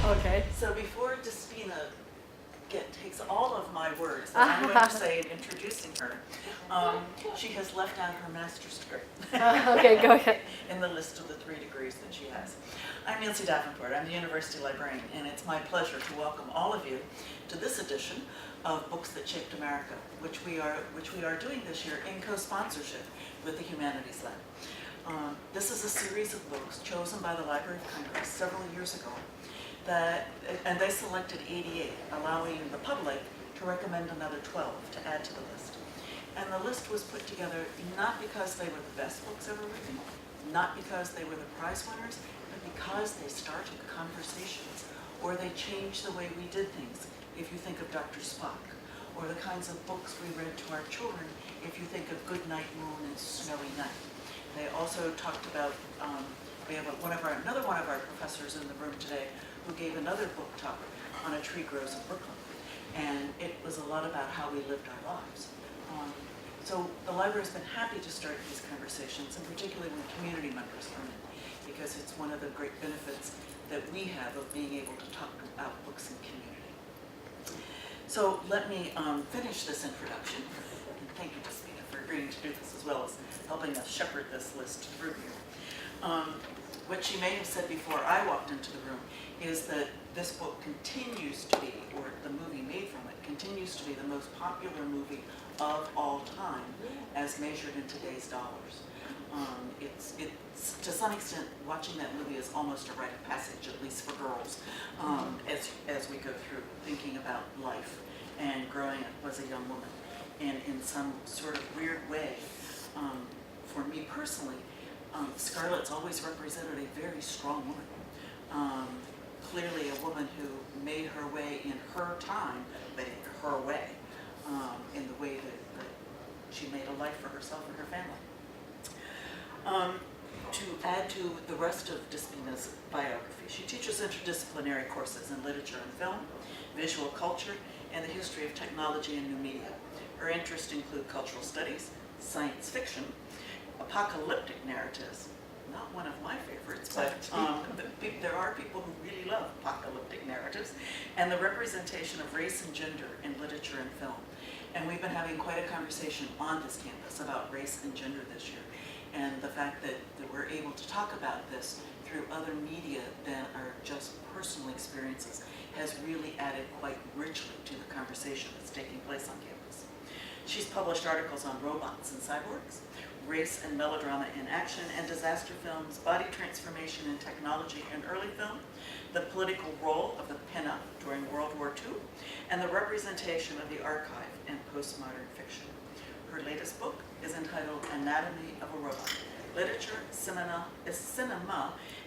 Okay. So before Despina takes all of my words that I'm going to say in introducing her, she has left out her master's degree. Okay, go ahead. In the list of the 3 degrees that she has. I'm Nancy Davenport. I'm the university librarian, and it's my pleasure to welcome all of you to this edition of Books That Shaped America, which we are doing this year in co-sponsorship with the Humanities Lab. This is a series of books chosen by the Library of Congress several years ago, and they selected 88, allowing the public to recommend another 12 to add to the list. And the list was put together not because they were the best books ever written, not because they were the prize winners, but because they started conversations, or they changed the way we did things. If you think of Dr. Spock, or the kinds of books we read to our children, if you think of Goodnight Moon and Snowy Night. They also talked about, we have another one of our professors in the room today who gave another book talk on A Tree Grows in Brooklyn. And it was a lot about how we lived our lives. So the library's been happy to start these conversations, and particularly when community members come in, because it's one of the great benefits that we have of being able to talk about books in community. So let me finish this introduction. And thank you, Despina, for agreeing to do this as well as helping us shepherd this list through here. What she may have said before I walked into the room is that this book continues to be, or the movie made from it, continues to be the most popular movie of all time as measured in today's dollars. It's to some extent, watching that movie is almost a rite of passage, at least for girls, as we go through thinking about life and growing up as a young woman. And in some sort of weird way, for me personally, Scarlett's always represented a very strong woman. Clearly a woman who made her way in her time, but in her way, in the way that she made a life for herself and her family. To add to the rest of Despina's biography, she teaches interdisciplinary courses in literature and film, visual culture, and the history of technology and new media. Her interests include cultural studies, science fiction, apocalyptic narratives, not one of my favorites, but there are people who really love apocalyptic narratives, and the representation of race and gender in literature and film. And we've been having quite a conversation on this campus about race and gender this year, and the fact that we're able to talk about this through other media than are just personal experiences has really added quite richly to the conversation that's taking place on campus. She's published articles on robots and cyborgs, race and melodrama in action and disaster films, body transformation in technology and early film, the political role of the pinup during World War II, and the representation of the archive in postmodern fiction. Her latest book is entitled Anatomy of a Robot, Literature, Cinema,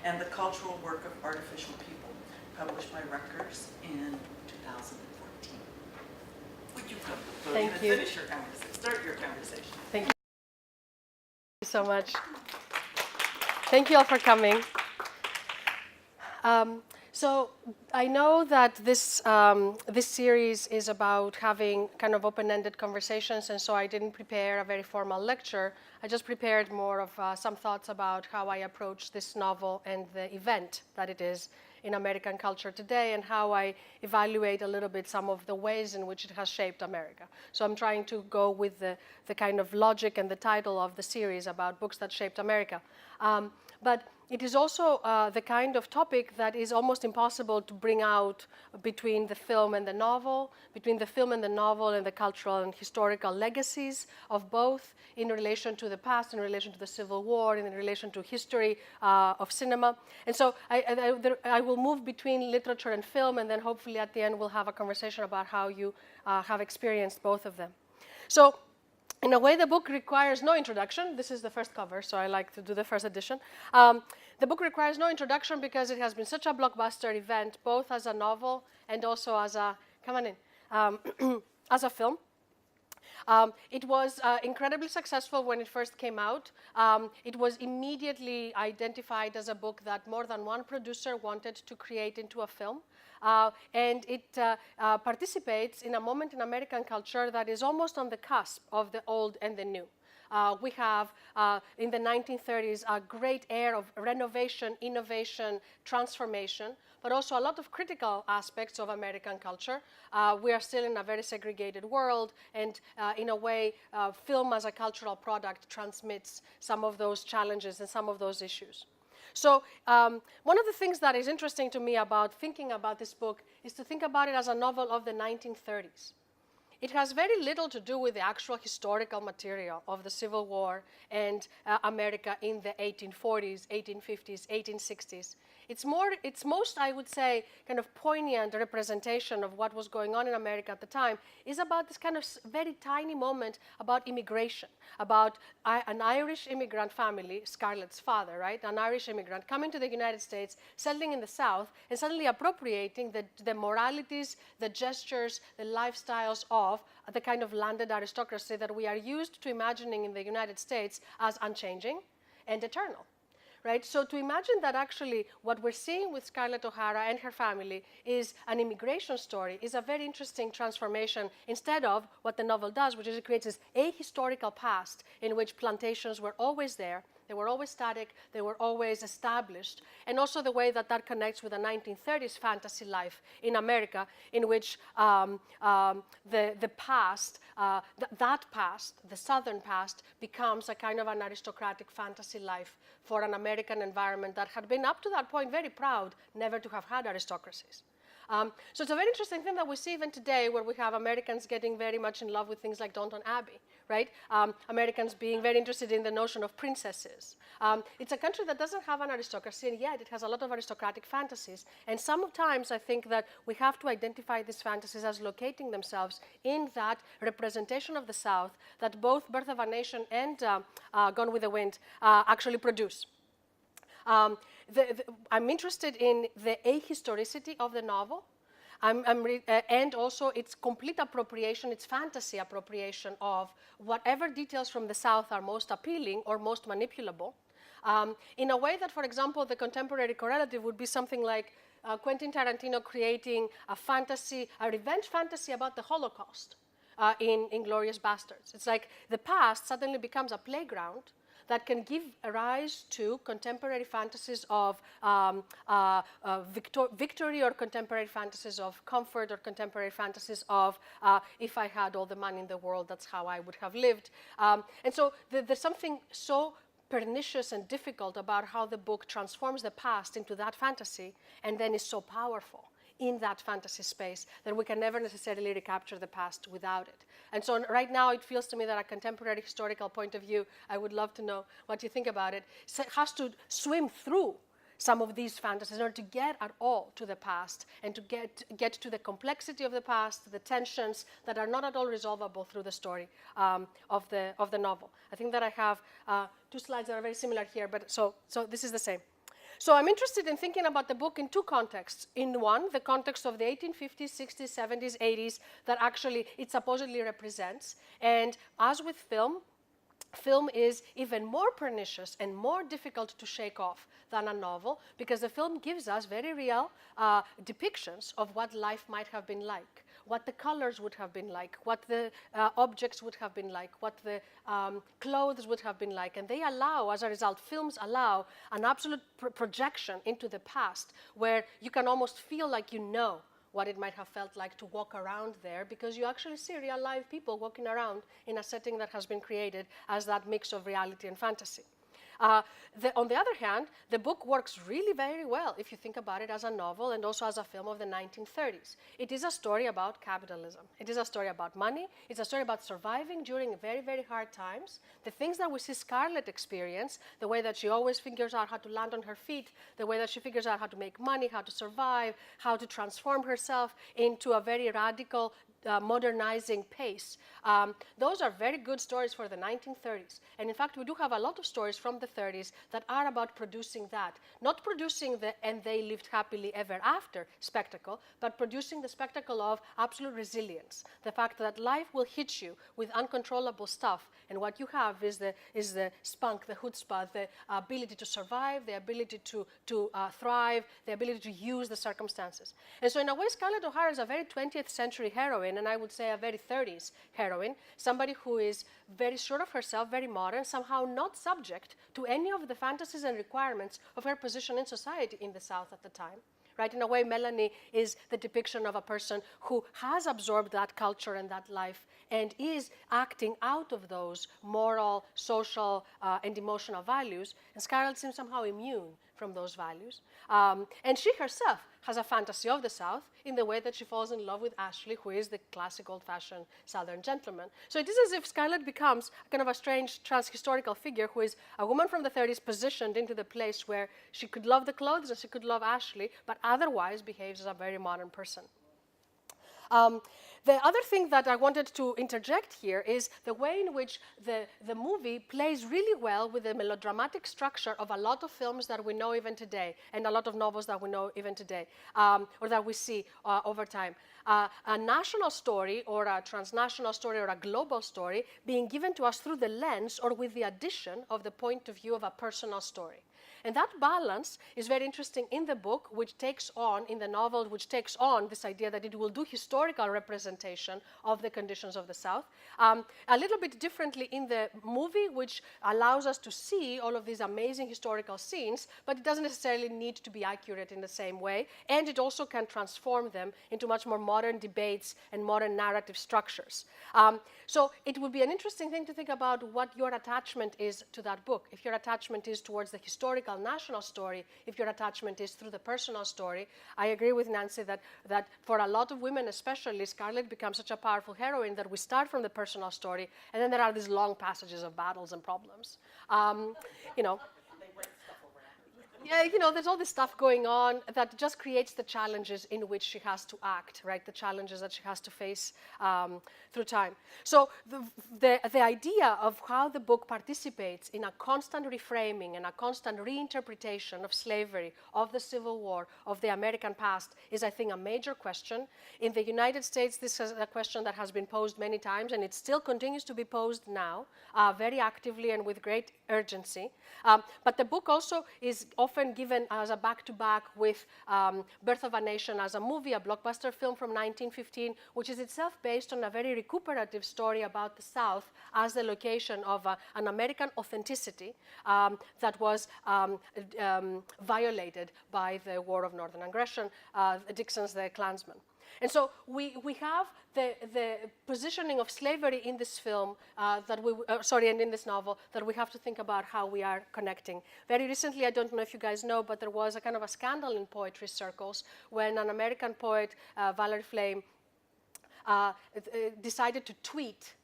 and the Cultural Work of Artificial People, published by Rutgers in 2014. Would you come to the podium and finish your conversation, start your conversation? Thank you so much. Thank you all for coming. So I know that this series is about having kind of open-ended conversations, and so I didn't prepare a very formal lecture. I just prepared more of some thoughts about how I approach this novel and the event that it is in American culture today, and how I evaluate a little bit some of the ways in which it has shaped America. So I'm trying to go with the kind of logic and the title of the series about books that shaped America. But it is also the kind of topic that is almost impossible to bring out between the film and the novel, between the film and the novel and the cultural and historical legacies of both in relation to the past, in relation to the Civil War, in relation to history of cinema. And so I will move between literature and film, and then hopefully at the end we'll have a conversation about how you have experienced both of them. So in a way, the book requires no introduction. This is the first cover, so I like to do the first edition. The book requires no introduction because it has been such a blockbuster event, both as a novel and also as a, come on in, as a film. It was incredibly successful when it first came out. It was immediately identified as a book that more than one producer wanted to create into a film. And it participates in a moment in American culture that is almost on the cusp of the old and the new. We have, in the 1930s, a great era of renovation, innovation, transformation, but also a lot of critical aspects of American culture. We are still in a very segregated world, and in a way, film as a cultural product transmits some of those challenges and some of those issues. So one of the things that is interesting to me about thinking about this book is to think about it as a novel of the 1930s. It has very little to do with the actual historical material of the Civil War and America in the 1840s, 1850s, 1860s. It's most, I would say, kind of poignant representation of what was going on in America at the time is about this kind of very tiny moment about immigration, about an Irish immigrant family, Scarlett's father, right? An Irish immigrant coming to the United States, settling in the South, and suddenly appropriating the moralities, the gestures, the lifestyles of the kind of landed aristocracy that we are used to imagining in the United States as unchanging and eternal. Right? So to imagine that actually what we're seeing with Scarlett O'Hara and her family is an immigration story is a very interesting transformation instead of what the novel does, which is it creates this ahistorical past in which plantations were always there, they were always static, they were always established, and also the way that that connects with the 1930s fantasy life in America, in which the past, that past, the Southern past, becomes a kind of an aristocratic fantasy life for an American environment that had been up to that point very proud never to have had aristocracies. So it's a very interesting thing that we see even today, where we have Americans getting very much in love with things like Downton Abbey, right? Americans being very interested in the notion of princesses. It's a country that doesn't have an aristocracy, and yet it has a lot of aristocratic fantasies. And sometimes I think that we have to identify these fantasies as locating themselves in that representation of the South that both Birth of a Nation and Gone with the Wind actually produce. I'm interested in the ahistoricity of the novel, and also its complete appropriation, its fantasy appropriation of whatever details from the South are most appealing or most manipulable, in a way that, for example, the contemporary correlative would be something like Quentin Tarantino creating a fantasy, a revenge fantasy about the Holocaust in Inglourious Basterds. It's like the past suddenly becomes a playground that can give rise to contemporary fantasies of victory, or contemporary fantasies of comfort, or contemporary fantasies of if I had all the money in the world, that's how I would have lived. And so there's something so pernicious and difficult about how the book transforms the past into that fantasy and then is so powerful in that fantasy space that we can never necessarily recapture the past without it. And so right now it feels to me that a contemporary historical point of view, I would love to know what you think about it, has to swim through some of these fantasies in order to get at all to the past and to get to the complexity of the past, the tensions that are not at all resolvable through the story of the novel. I think that I have two slides that are very similar here, but so this is the same. So I'm interested in thinking about the book in two contexts. In one, the context of the 1850s, 60s, 70s, 80s that actually it supposedly represents. And as with film, film is even more pernicious and more difficult to shake off than a novel, because the film gives us very real depictions of what life might have been like, what the colors would have been like, what the objects would have been like, what the clothes would have been like. And they allow, as a result, films allow an absolute projection into the past, where you can almost feel like you know what it might have felt like to walk around there, because you actually see real live people walking around in a setting that has been created as that mix of reality and fantasy. On the other hand, the book works really very well if you think about it as a novel and also as a film of the 1930s. It is a story about capitalism. It is a story about money. It's a story about surviving during very, very hard times. The things that we see Scarlett experience, the way that she always figures out how to land on her feet, the way that she figures out how to make money, how to survive, how to transform herself into a very radical, modernizing pace. Those are very good stories for the 1930s. And in fact, we do have a lot of stories from the 30s that are about producing that. Not producing the "and they lived happily ever after" spectacle, but producing the spectacle of absolute resilience. The fact that life will hit you with uncontrollable stuff, and what you have is the spunk, the chutzpah, the ability to survive, the ability to thrive, the ability to use the circumstances. And so in a way, Scarlett O'Hara is a very 20th century heroine heroine, and I would say a very 30s heroine, somebody who is very sure of herself, very modern, somehow not subject to any of the fantasies and requirements of her position in society in the South at the time. Right? In a way, Melanie is the depiction of a person who has absorbed that culture and that life and is acting out of those moral, social, and emotional values. And Scarlett seems somehow immune from those values. And she herself has a fantasy of the South in the way that she falls in love with Ashley, who is the classic old-fashioned Southern gentleman. So it is as if Scarlett becomes kind of a strange transhistorical figure who is a woman from the 30s positioned into the place where she could love the clothes and she could love Ashley, but otherwise behaves as a very modern person. The other thing that I wanted to interject here is the way in which the movie plays really well with the melodramatic structure of a lot of films that we know even today, and a lot of novels that we know even today, or that we see over time. A national story or a transnational story or a global story being given to us through the lens or with the addition of the point of view of a personal story. And that balance is very interesting in the book, which takes on, in the novel, which takes on this idea that it will do historical representation of the conditions of the South. A little bit differently in the movie, which allows us to see all of these amazing historical scenes, but it doesn't necessarily need to be accurate in the same way. And it also can transform them into much more modern debates and modern narrative structures. So it would be an interesting thing to think about what your attachment is to that book. If your attachment is towards the historical national story, if your attachment is through the personal story. I agree with Nancy that for a lot of women especially, Scarlett becomes such a powerful heroine that we start from the personal story, and then there are these long passages of battles and problems. You know, yeah, you know, there's all this stuff going on that just creates the challenges in which she has to act, right? The challenges that she has to face through time. So the idea of how the book participates in a constant reframing and a constant reinterpretation of slavery, of the Civil War, of the American past is, I think, a major question. In the United States, this is a question that has been posed many times, and it still continues to be posed now, very actively and with great urgency. But the book also is often given as a back-to-back with Birth of a Nation as a movie, a blockbuster film from 1915, which is itself based on a very recuperative story about the South as the location of an American authenticity that was violated by the War of Northern Aggression, Dixon's The Klansman. And so we have the positioning of slavery in this film and in this novel that we have to think about how we are connecting. Very recently, I don't know if you guys know, but there was a kind of a scandal in poetry circles when an American poet, Valerie Flame, decided to tweet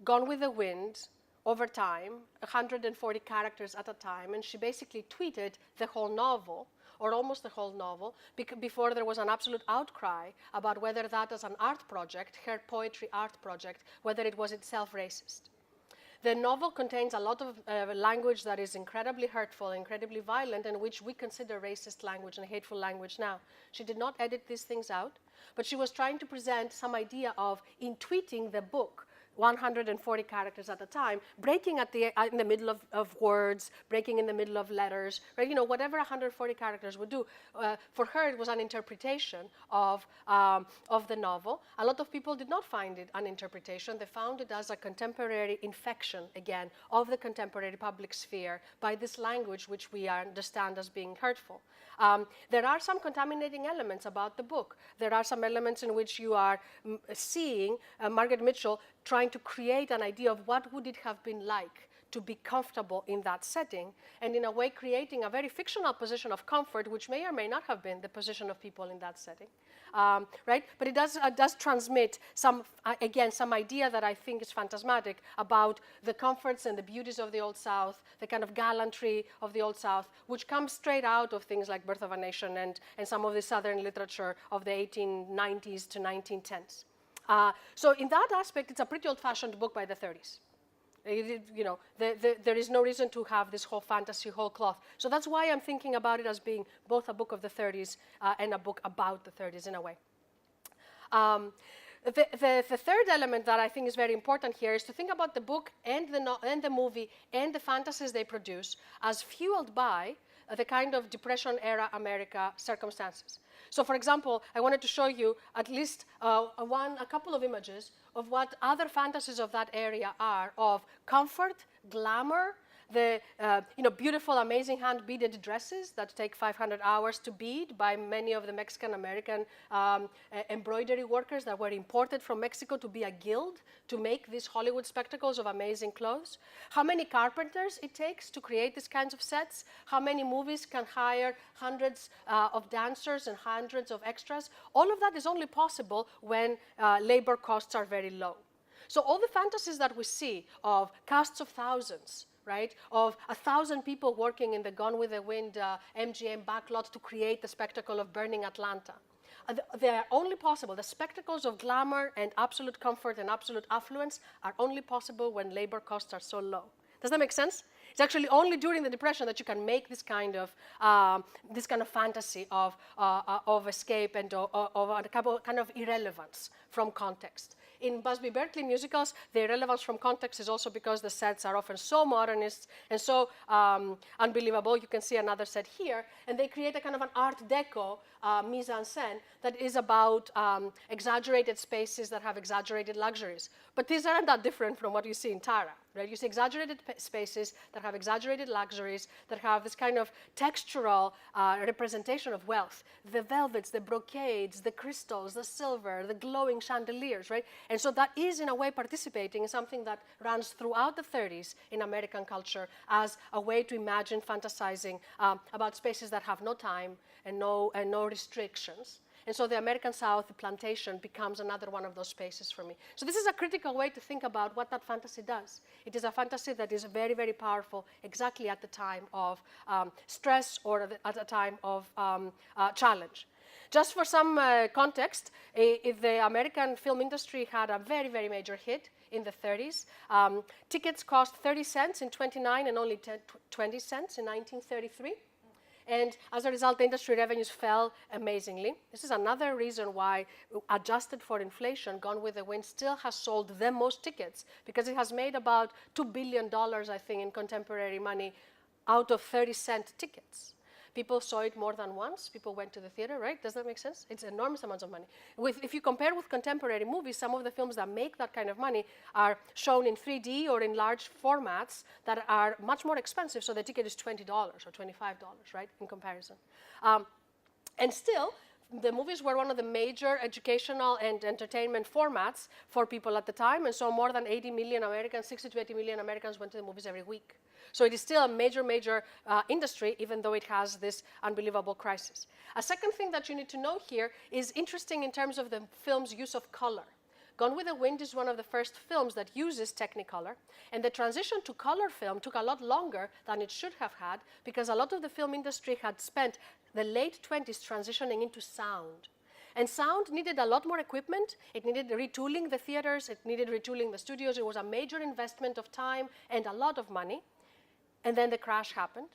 Gone with the Wind over time, 140 characters at a time, and she basically tweeted the whole novel, or almost the whole novel, before there was an absolute outcry about whether that as an art project, her poetry art project, whether it was itself racist. The novel contains a lot of language that is incredibly hurtful, incredibly violent, and which we consider racist language and hateful language now. She did not edit these things out, but she was trying to present some idea of, in tweeting the book, 140 characters at a time, breaking in the middle of words, breaking in the middle of letters, right? You know, whatever 140 characters would do. For her, it was an interpretation of the novel. A lot of people did not find it an interpretation. They found it as a contemporary infection, again, of the contemporary public sphere by this language which we understand as being hurtful. There are some contaminating elements about the book. There are some elements in which you are seeing Margaret Mitchell trying to create an idea of what would it have been like to be comfortable in that setting, and in a way creating a very fictional position of comfort, which may or may not have been the position of people in that setting, right? But it does transmit some idea that I think is phantasmatic about the comforts and the beauties of the Old South, the kind of gallantry of the Old South, which comes straight out of things like Birth of a Nation and some of the Southern literature of the 1890s to 1910s. So in that aspect, it's a pretty old-fashioned book by the 30s. There is no reason to have this whole fantasy, whole cloth. So that's why I'm thinking about it as being both a book of the 30s and a book about the 30s in a way. The third element that I think is very important here is to think about the book and the movie and the fantasies they produce as fueled by the kind of Depression-era America circumstances. So, for example, I wanted to show you at least a couple of images of what other fantasies of that area are of comfort, glamour, the beautiful, amazing hand-beaded dresses that take 500 hours to bead by many of the Mexican-American embroidery workers that were imported from Mexico to be a guild to make these Hollywood spectacles of amazing clothes. How many carpenters it takes to create these kinds of sets. How many movies can hire hundreds of dancers and hundreds of extras. All of that is only possible when labor costs are very low. So all the fantasies that we see of casts of thousands, right, of 1,000 people working in the Gone with the Wind MGM backlot to create the spectacle of burning Atlanta. They are only possible, the spectacles of glamour and absolute comfort and absolute affluence are only possible when labor costs are so low. Does that make sense? It's actually only during the Depression that you can make this kind of fantasy of escape and of a kind of irrelevance from context. In Busby Berkeley musicals, the irrelevance from context is also because the sets are often so modernist and so unbelievable. You can see another set here, and they create a kind of an Art Deco mise-en-scène that is about exaggerated spaces that have exaggerated luxuries. But these aren't that different from what you see in Tara, right? You see exaggerated spaces that have exaggerated luxuries, that have this kind of textural representation of wealth. The velvets, the brocades, the crystals, the silver, the glowing chandeliers, right? And so that is, in a way, participating in something that runs throughout the 30s in American culture as a way to imagine fantasizing about spaces that have no time and no restrictions. And so the American South, the plantation, becomes another one of those spaces for me. So this is a critical way to think about what that fantasy does. It is a fantasy that is very, very powerful exactly at the time of stress or at a time of challenge. Just for some context, the American film industry had a very, very major hit in the 30s. Tickets cost 30 cents in 29 and only 20 cents in 1933. And as a result, the industry revenues fell amazingly. This is another reason why, adjusted for inflation, Gone with the Wind still has sold the most tickets, because it has made about $2 billion, I think, in contemporary money out of 30-cent tickets. People saw it more than once. People went to the theater, right? Does that make sense? It's enormous amounts of money. If you compare with contemporary movies, some of the films that make that kind of money are shown in 3D or in large formats that are much more expensive, so the ticket is $20 or $25, right, in comparison. And still, the movies were one of the major educational and entertainment formats for people at the time, and so more than 80 million Americans, 60 to 80 million Americans went to the movies every week. So it is still a major, major industry, even though it has this unbelievable crisis. A second thing that you need to know here is interesting in terms of the film's use of color. Gone with the Wind is one of the first films that uses Technicolor, and the transition to color film took a lot longer than it should have had, because a lot of the film industry had spent the late 20s transitioning into sound. And sound needed a lot more equipment. It needed retooling the theaters. It needed retooling the studios. It was a major investment of time and a lot of money. And then the crash happened,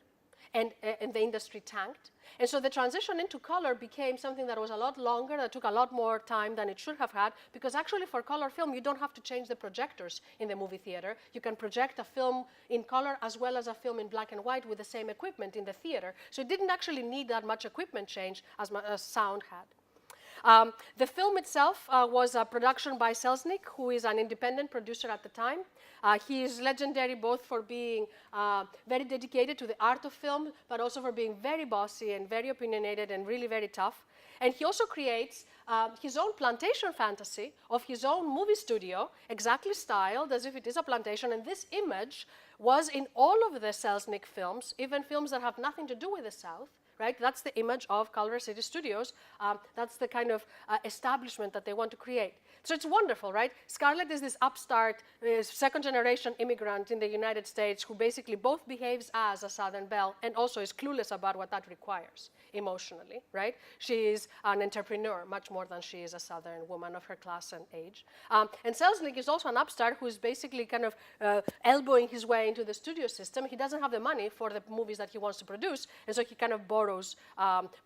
and the industry tanked. And so the transition into color became something that was a lot longer, that took a lot more time than it should have had, because actually for color film, you don't have to change the projectors in the movie theater. You can project a film in color as well as a film in black and white with the same equipment in the theater. So it didn't actually need that much equipment change as sound had. The film itself was a production by Selznick, who is an independent producer at the time. He is legendary both for being very dedicated to the art of film, but also for being very bossy and very opinionated and really very tough. And he also creates his own plantation fantasy of his own movie studio, exactly styled as if it is a plantation. And this image was in all of the Selznick films, even films that have nothing to do with the South. Right? That's the image of Culver City Studios. That's the kind of establishment that they want to create. So it's wonderful, right? Scarlett is this upstart, second-generation immigrant in the United States who basically both behaves as a Southern belle and also is clueless about what that requires emotionally, right? She is an entrepreneur much more than she is a Southern woman of her class and age. And Selznick is also an upstart who is basically kind of elbowing his way into the studio system. He doesn't have the money for the movies that he wants to produce, and so he kind of borrows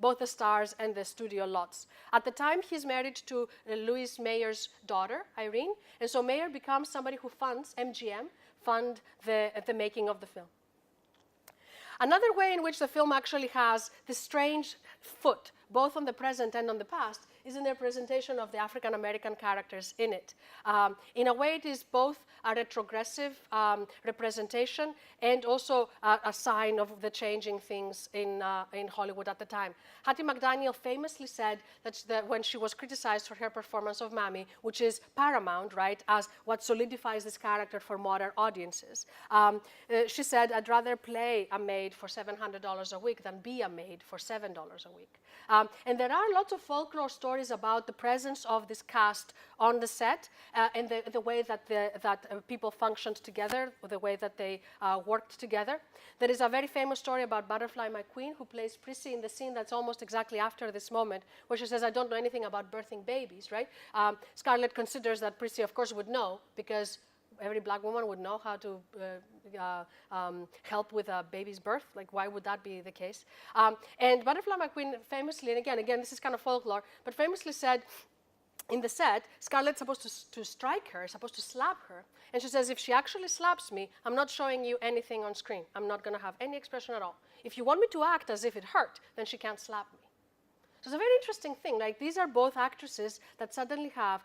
both the stars and the studio lots. At the time, he's married to Louis Mayer's daughter, Irene, and so Mayer becomes somebody who funds MGM, fund the making of the film. Another way in which the film actually has this strange foot, both on the present and on the past, is in their presentation of the African American characters in it. In a way, it is both a retrogressive representation and also a sign of the changing things in Hollywood at the time. Hattie McDaniel famously said that when she was criticized for her performance of Mammy, which is paramount, right, as what solidifies this character for modern audiences, she said, "I'd rather play a maid for $700 a week than be a maid for $7 a week." And there are lots of folklore stories about the presence of this cast on the set and the way that people functioned together, or the way that they worked together. There is a very famous story about Butterfly McQueen, who plays Prissy in the scene that's almost exactly after this moment, where she says, "I don't know anything about birthing babies," right? Scarlett considers that Prissy, of course, would know, because every black woman would know how to help with a baby's birth. Like, why would that be the case? And Butterfly McQueen famously, and again, this is kind of folklore, but famously said, in the set, Scarlett's supposed to strike her, supposed to slap her. And she says, "If she actually slaps me, I'm not showing you anything on screen. I'm not going to have any expression at all. If you want me to act as if it hurt, then she can't slap me." So it's a very interesting thing. Like, these are both actresses that suddenly have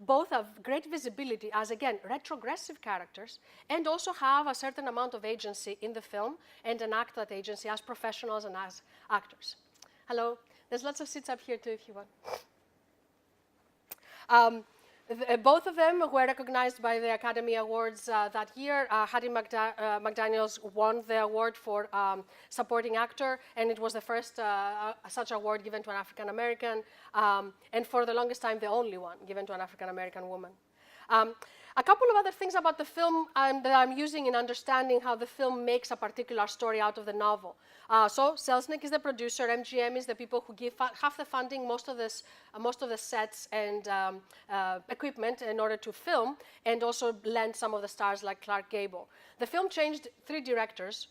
both a great visibility as, again, retrogressive characters, and also have a certain amount of agency in the film and enact that agency as professionals and as actors. Hello. There's lots of seats up here, too, if you want. Both of them were recognized by the Academy Awards that year. Hattie McDaniels won the award for supporting actor, and it was the first such award given to an African American, and for the longest time, the only one given to an African American woman. A couple of other things about the film that I'm using in understanding how the film makes a particular story out of the novel. So Selznick is the producer, MGM is the people who give half the funding, most of the sets and equipment in order to film, and also lend some of the stars like Clark Gable. The film changed 3 directors.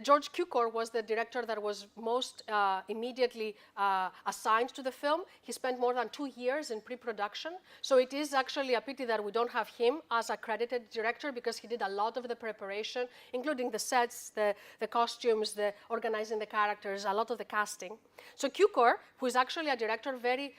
George Cukor was the director that was most immediately assigned to the film. He spent more than 2 years in pre-production. So it is actually a pity that we don't have him as a credited director, because he did a lot of the preparation, including the sets, the costumes, the organizing the characters, a lot of the casting. So Cukor, who is actually a director very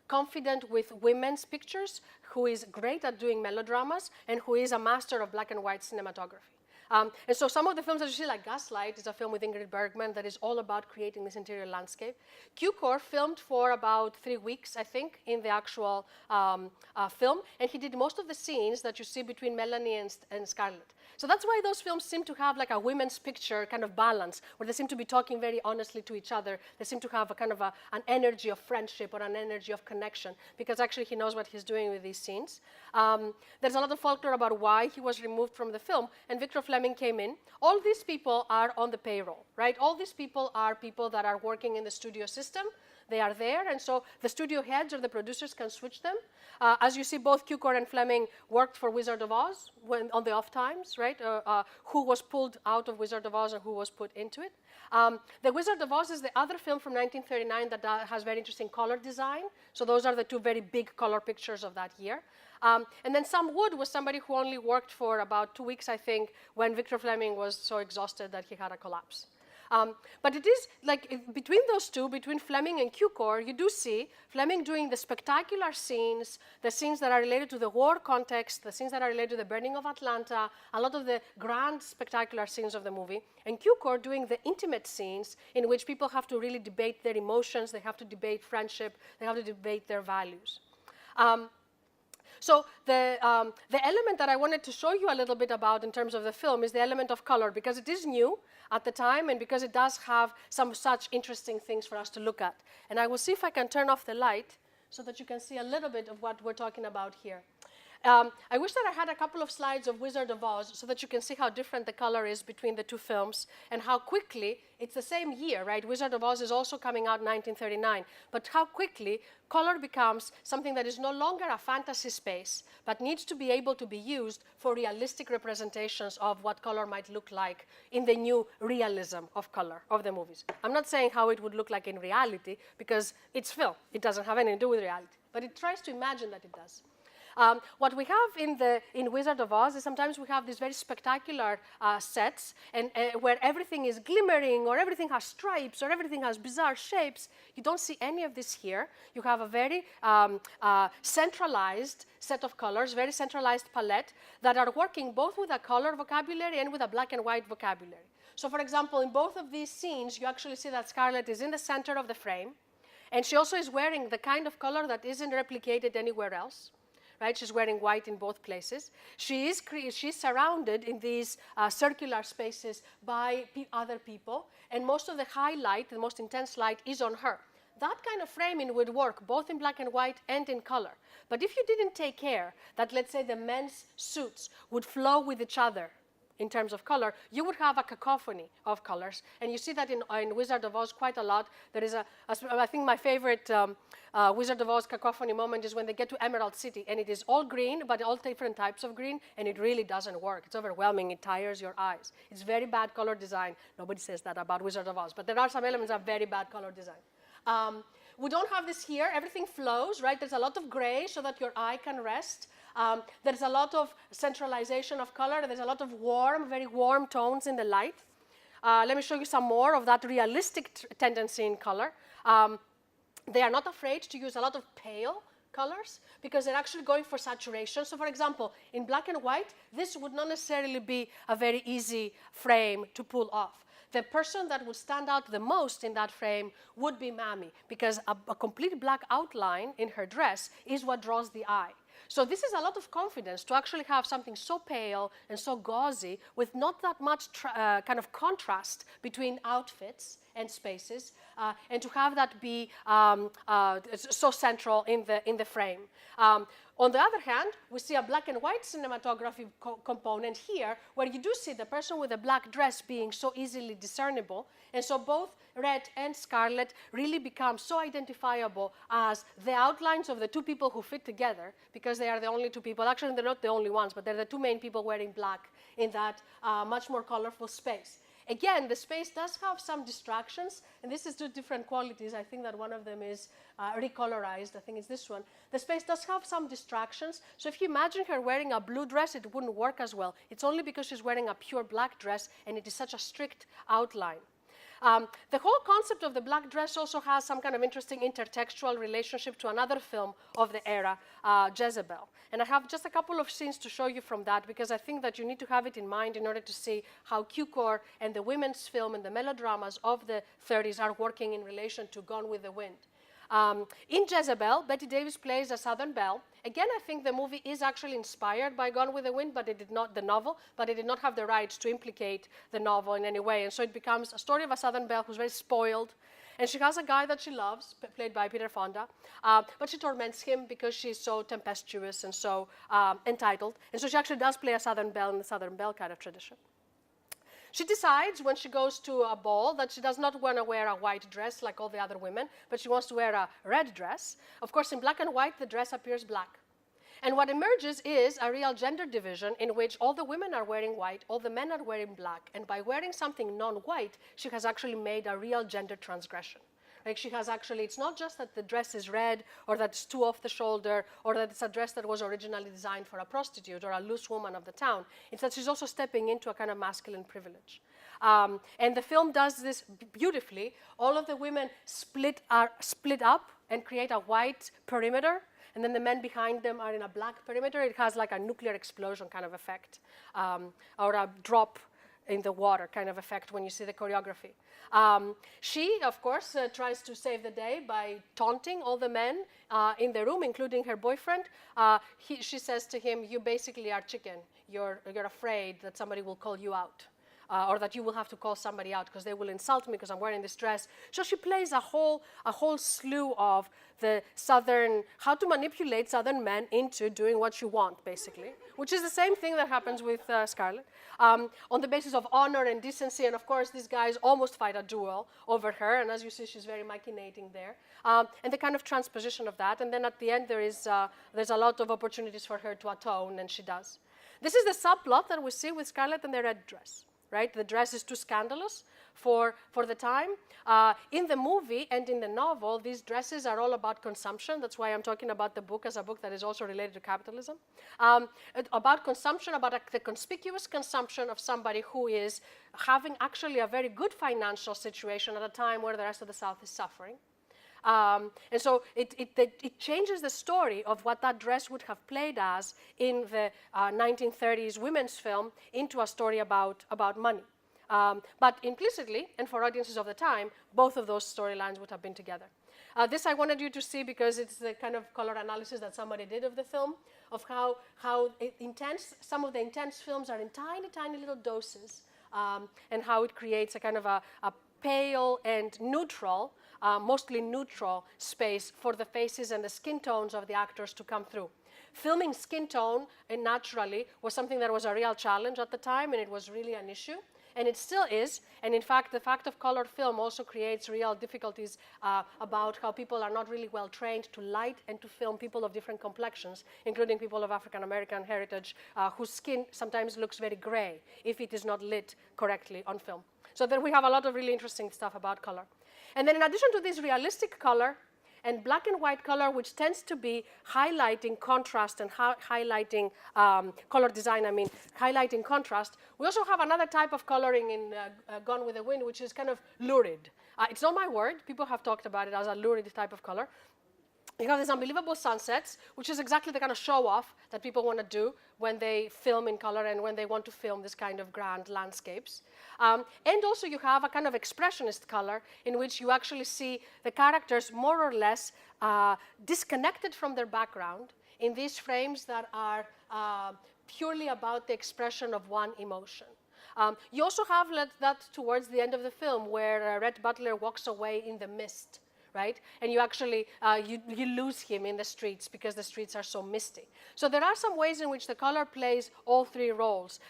confident with women's pictures, who is great at doing melodramas, and who is a master of black and white cinematography. And so some of the films that you see, like Gaslight, is a film with Ingrid Bergman that is all about creating this interior landscape. Cukor filmed for about 3 weeks, I think, in the actual film, and he did most of the scenes that you see between Melanie and Scarlett. So that's why those films seem to have like a women's picture kind of balance, where they seem to be talking very honestly to each other. They seem to have a kind of an energy of friendship or an energy of connection, because actually he knows what he's doing with these scenes. There's a lot of folklore about why he was removed from the film, and Victor Fleming came in. All these people are on the payroll, right? All these people are people that are working in the studio system. They are there, and so the studio heads or the producers can switch them. As you see, both Cukor and Fleming worked for Wizard of Oz on the off times, right? Who was pulled out of Wizard of Oz and who was put into it. The Wizard of Oz is the other film from 1939 that has very interesting color design. So those are the 2 very big color pictures of that year. And then Sam Wood was somebody who only worked for about 2 weeks, I think, when Victor Fleming was so exhausted that he had a collapse. But it is like between those 2, between Fleming and Cukor, you do see Fleming doing the spectacular scenes, the scenes that are related to the war context, the scenes that are related to the burning of Atlanta, a lot of the grand spectacular scenes of the movie, and Cukor doing the intimate scenes in which people have to really debate their emotions, they have to debate friendship, they have to debate their values. So the element that I wanted to show you a little bit about in terms of the film is the element of color, because it is new at the time and because it does have some such interesting things for us to look at. And I will see if I can turn off the light so that you can see a little bit of what we're talking about here. I wish that I had a couple of slides of Wizard of Oz so that you can see how different the color is between the 2 films and how quickly, it's the same year, right? Wizard of Oz is also coming out in 1939, but how quickly color becomes something that is no longer a fantasy space, but needs to be able to be used for realistic representations of what color might look like in the new realism of color of the movies. I'm not saying how it would look like in reality, because it's film. It doesn't have anything to do with reality, but it tries to imagine that it does. What we have in Wizard of Oz is sometimes we have these very spectacular sets and where everything is glimmering or everything has stripes or everything has bizarre shapes. You don't see any of this here. You have a very centralized set of colors, very centralized palette that are working both with a color vocabulary and with a black and white vocabulary. So for example, in both of these scenes, you actually see that Scarlett is in the center of the frame, and she also is wearing the kind of color that isn't replicated anywhere else. Right? She's wearing white in both places. She's surrounded in these circular spaces by other people, and most of the highlight, the most intense light, is on her. That kind of framing would work both in black and white and in color. But if you didn't take care that, let's say, the men's suits would flow with each other in terms of color, you would have a cacophony of colors. And you see that in Wizard of Oz quite a lot. There is I think my favorite Wizard of Oz cacophony moment is when they get to Emerald City, and it is all green, but all different types of green, and it really doesn't work. It's overwhelming. It tires your eyes. It's very bad color design. Nobody says that about Wizard of Oz, but there are some elements of very bad color design. We don't have this here. Everything flows, right? There's a lot of gray so that your eye can rest. There's a lot of centralization of color. There's a lot of warm, very warm tones in the light. Let me show you some more of that realistic tendency in color. They are not afraid to use a lot of pale colors because they're actually going for saturation. So for example, in black and white, this would not necessarily be a very easy frame to pull off. The person that would stand out the most in that frame would be Mammy, because a complete black outline in her dress is what draws the eye. So this is a lot of confidence to actually have something so pale and so gauzy with not that much kind of contrast between outfits and spaces, and to have that be so central in the frame. On the other hand, we see a black and white cinematography component here, where you do see the person with the black dress being so easily discernible, and so both Red and Scarlett really become so identifiable as the outlines of the two people who fit together, because they are the only two people. Actually, they're not the only ones, but they're the two main people wearing black in that much more colorful space. Again, the space does have some distractions, and this is two different qualities. I think that one of them is recolorized. I think it's this one. The space does have some distractions, so if you imagine her wearing a blue dress, it wouldn't work as well. It's only because she's wearing a pure black dress, and it is such a strict outline. The whole concept of the black dress also has some kind of interesting intertextual relationship to another film of the era, Jezebel. And I have just a couple of scenes to show you from that, because I think that you need to have it in mind in order to see how Cukor and the women's film and the melodramas of the 30s are working in relation to Gone with the Wind. In Jezebel, Bette Davis plays a Southern belle. Again, I think the movie is actually inspired by Gone with the Wind, but it did not, the novel, but it did not have the rights to implicate the novel in any way. And so it becomes a story of a Southern belle who's very spoiled. And she has a guy that she loves, played by Peter Fonda, but she torments him because she's so tempestuous and so entitled. And so she actually does play a Southern belle in the Southern belle kind of tradition. She decides when she goes to a ball that she does not want to wear a white dress like all the other women, but she wants to wear a red dress. Of course, in black and white, the dress appears black. And what emerges is a real gender division in which all the women are wearing white, all the men are wearing black. And by wearing something non-white, she has actually made a real gender transgression. Like she has actually, it's not just that the dress is red or that it's too off the shoulder or that it's a dress that was originally designed for a prostitute or a loose woman of the town. It's that she's also stepping into a kind of masculine privilege. And the film does this beautifully. All of the women are split up and create a white perimeter, and then the men behind them are in a black perimeter. It has like a nuclear explosion kind of effect, or a drop in the water kind of effect when you see the choreography. She, of course, tries to save the day by taunting all the men in the room, including her boyfriend. She says to him, "You basically are chicken. You're afraid that somebody will call you out." Or that you will have to call somebody out because they will insult me because I'm wearing this dress. So she plays a whole slew of the Southern, how to manipulate Southern men into doing what you want, basically, which is the same thing that happens with Scarlett, on the basis of honor and decency. And of course, these guys almost fight a duel over her. And as you see, she's very machinating there. And the kind of transposition of that. And then at the end, there's a lot of opportunities for her to atone, and she does. This is the subplot that we see with Scarlett and the red dress. right? The dress is too scandalous for the time. In the movie and in the novel, these dresses are all about consumption. That's why I'm talking about the book as a book that is also related to capitalism. About consumption, about the conspicuous consumption of somebody who is having actually a very good financial situation at a time where the rest of the South is suffering. And so it changes the story of what that dress would have played as in the 1930s women's film into a story about money. But implicitly, and for audiences of the time, both of those storylines would have been together. This I wanted you to see because it's the kind of color analysis that somebody did of the film, of how intense, some of the intense films are in tiny, tiny little doses, and how it creates a kind of a pale and neutral, mostly neutral space for the faces and the skin tones of the actors to come through. Filming skin tone, and naturally, was something that was a real challenge at the time, and it was really an issue. And it still is, and in fact, the fact of colored film also creates real difficulties about how people are not really well trained to light and to film people of different complexions, including people of African American heritage, whose skin sometimes looks very gray if it is not lit correctly on film. So then we have a lot of really interesting stuff about color. And then in addition to this realistic color, and black and white color, which tends to be highlighting contrast and highlighting color design, highlighting contrast. We also have another type of coloring in Gone with the Wind, which is kind of lurid. It's not my word. People have talked about it as a lurid type of color. You have these unbelievable sunsets, which is exactly the kind of show-off that people want to do when they film in color and when they want to film this kind of grand landscapes. And also you have a kind of expressionist color in which you actually see the characters more or less disconnected from their background in these frames that are purely about the expression of one emotion. You also have that towards the end of the film where Rhett Butler walks away in the mist. Right? And you actually, you lose him in the streets because the streets are so misty. So there are some ways in which the color plays all three roles.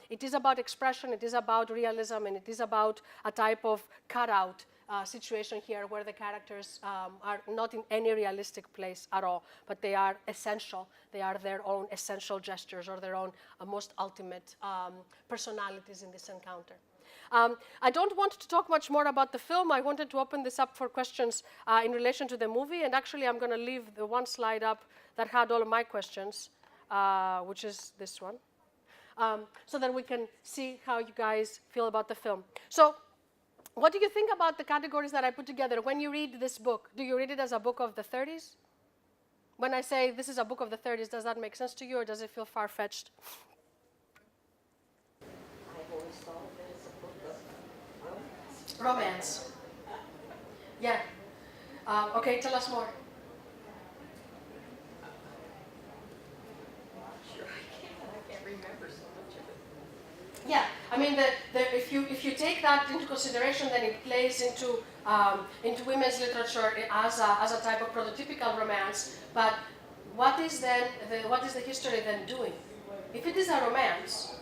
It is about expression, it is about realism, and it is about a type of cutout situation here where the characters are not in any realistic place at all, but they are essential. They are their own essential gestures or their own most ultimate personalities in this encounter. I don't want to talk much more about the film. I wanted to open this up for questions in relation to the movie, and actually I'm going to leave the one slide up that had all of my questions, which is this one, so that we can see how you guys feel about the film. So what do you think about the categories that I put together? When you read this book, do you read it as a book of the 30s? When I say this is a book of the 30s, does that make sense to you, or does it feel far-fetched? I've always thought of it as a book of Romance. Yeah. Okay, tell us more. Sure, I can't remember so much of it. Yeah, I mean, if you take that into consideration, then it plays into women's literature as a type of prototypical romance. But what is the history then doing? If it is a romance,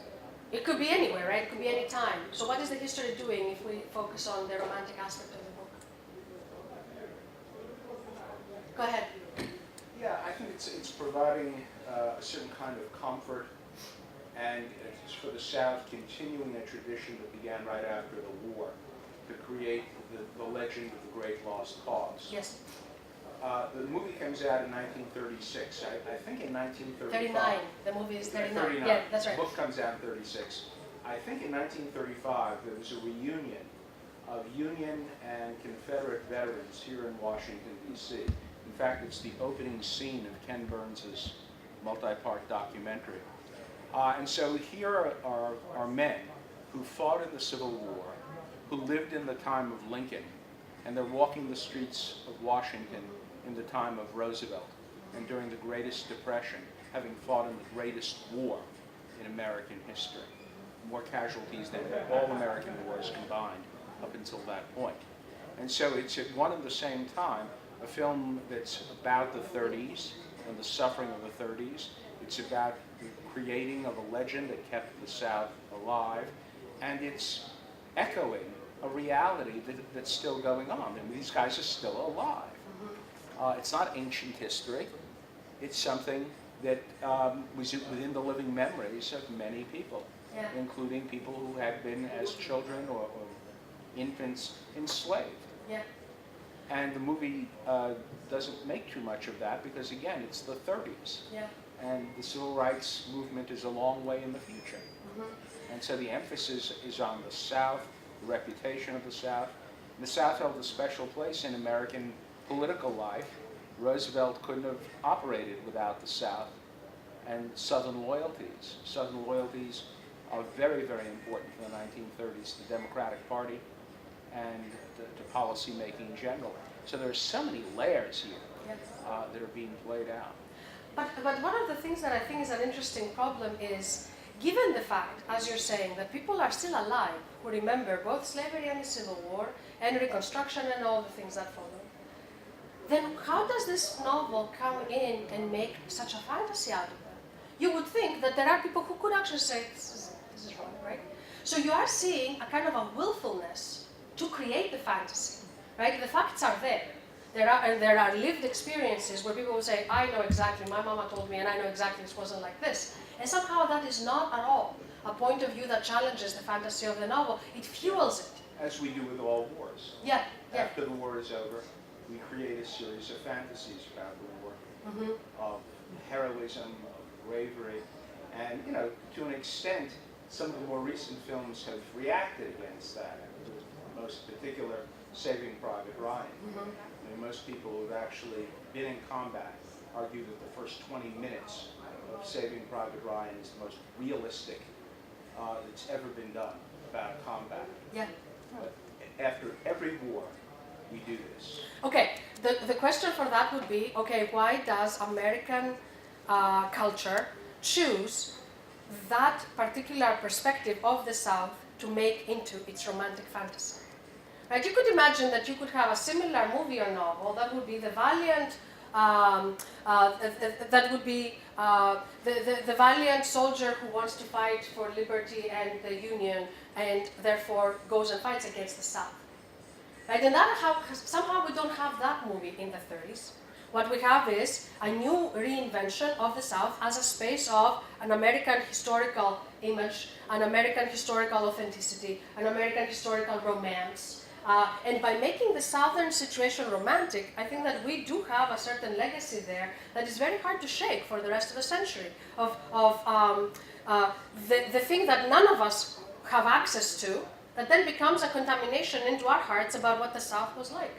it could be anywhere, right? It could be any time. So what is the history doing if we focus on the romantic aspect of the book? Go ahead. Yeah, I think it's providing a certain kind of comfort, and it's for the South continuing a tradition that began right after the war to create the legend of the Great Lost Cause. Yes. The movie comes out in 1936. I think in 1935. 39. The movie is 39. 39. Yeah, that's right. The book comes out in 36. I think in 1935 there was a reunion of Union and Confederate veterans here in Washington, D.C. In fact, it's the opening scene of Ken Burns' multi-part documentary. And so here are men who fought in the Civil War, who lived in the time of Lincoln, and they're walking the streets of Washington in the time of Roosevelt and during the Greatest Depression, having fought in the greatest war in American history. More casualties than all American wars combined up until that point. And so it's at one and the same time a film that's about the 30s and the suffering of the 30s. It's about the creating of a legend that kept the South alive, and it's echoing a reality that's still going on. And these guys are still alive. It's not ancient history. It's something that was within the living memories of many people. Yeah. including people who had been, as children or infants, enslaved. Yeah. And the movie doesn't make too much of that because, again, it's the 30s. Yeah. And the civil rights movement is a long way in the future. Mm-hmm. And so the emphasis is on the South, the reputation of the South. The South held a special place in American political life. Roosevelt couldn't have operated without the South and Southern loyalties. Southern loyalties are very, very important for the 1930s, the Democratic Party and to policy making generally. So there are so many layers here Yes. that are being played out. But one of the things that I think is an interesting problem is, given the fact, as you're saying, that people are still alive who remember both slavery and the Civil War and Reconstruction and all the things that followed, then how does this novel come in and make such a fantasy out of it? You would think that there are people who could actually say, this is wrong, right? So you are seeing a kind of a willfulness to create the fantasy, right? The facts are there. There are lived experiences where people will say, I know exactly, my mama told me, and I know exactly this wasn't like this. And somehow that is not at all a point of view that challenges the fantasy of the novel. It fuels it. As we do with all wars. Yeah, yeah. After the war is over, we create a series of fantasies about the war, Mm-hmm. of heroism, of bravery, and, you know, to an extent, some of the more recent films have reacted against that. The most particular, Saving Private Ryan. Mm-hmm. I mean, most people who've actually been in combat argue that the first 20 minutes of Saving Private Ryan is the most realistic that's ever been done about combat. Yeah. But after every war, we do this. Okay, the question for that would be, okay, why does American culture choose that particular perspective of the South to make into its romantic fantasy? Right? You could imagine that you could have a similar movie or novel that would be the valiant, that would be the valiant soldier who wants to fight for liberty and the Union, and therefore goes and fights against the South. Right? And somehow we don't have that movie in the 30s. What we have is a new reinvention of the South as a space of an American historical image, an American historical authenticity, an American historical romance. And by making the Southern situation romantic, I think that we do have a certain legacy there that is very hard to shake for the rest of the century. The thing that none of us have access to, that then becomes a contamination into our hearts about what the South was like.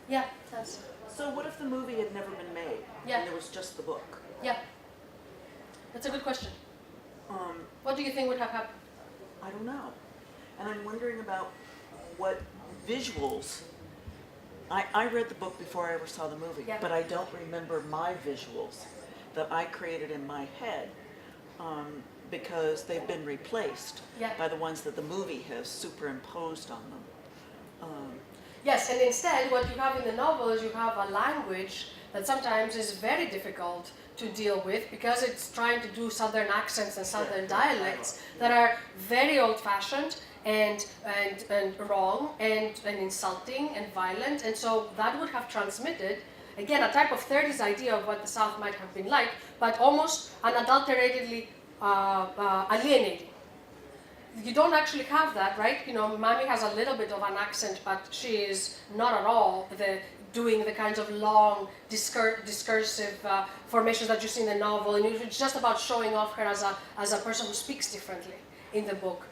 Yeah, that's... So what if the movie had never been made? Yeah. And there was just the book? Yeah. That's a good question. Um, What do you think would have happened? I don't know. And I'm wondering about what visuals. I read the book before I ever saw the movie, Yeah. but I don't remember my visuals that I created in my head because they've been replaced Yeah. by the ones that the movie has superimposed on them. Yes, and instead what you have in the novel is you have a language that sometimes is very difficult to deal with because it's trying to do Southern accents and Southern dialects that are very old-fashioned and wrong and insulting and violent, and so that would have transmitted, again, a type of 30s idea of what the South might have been like, but almost unadulteratedly alienating. You don't actually have that, right? You know, Mammy has a little bit of an accent, but she is not at all doing the kinds of long, discursive formations that you see in the novel, and it's just about showing off her as a person who speaks differently in the book.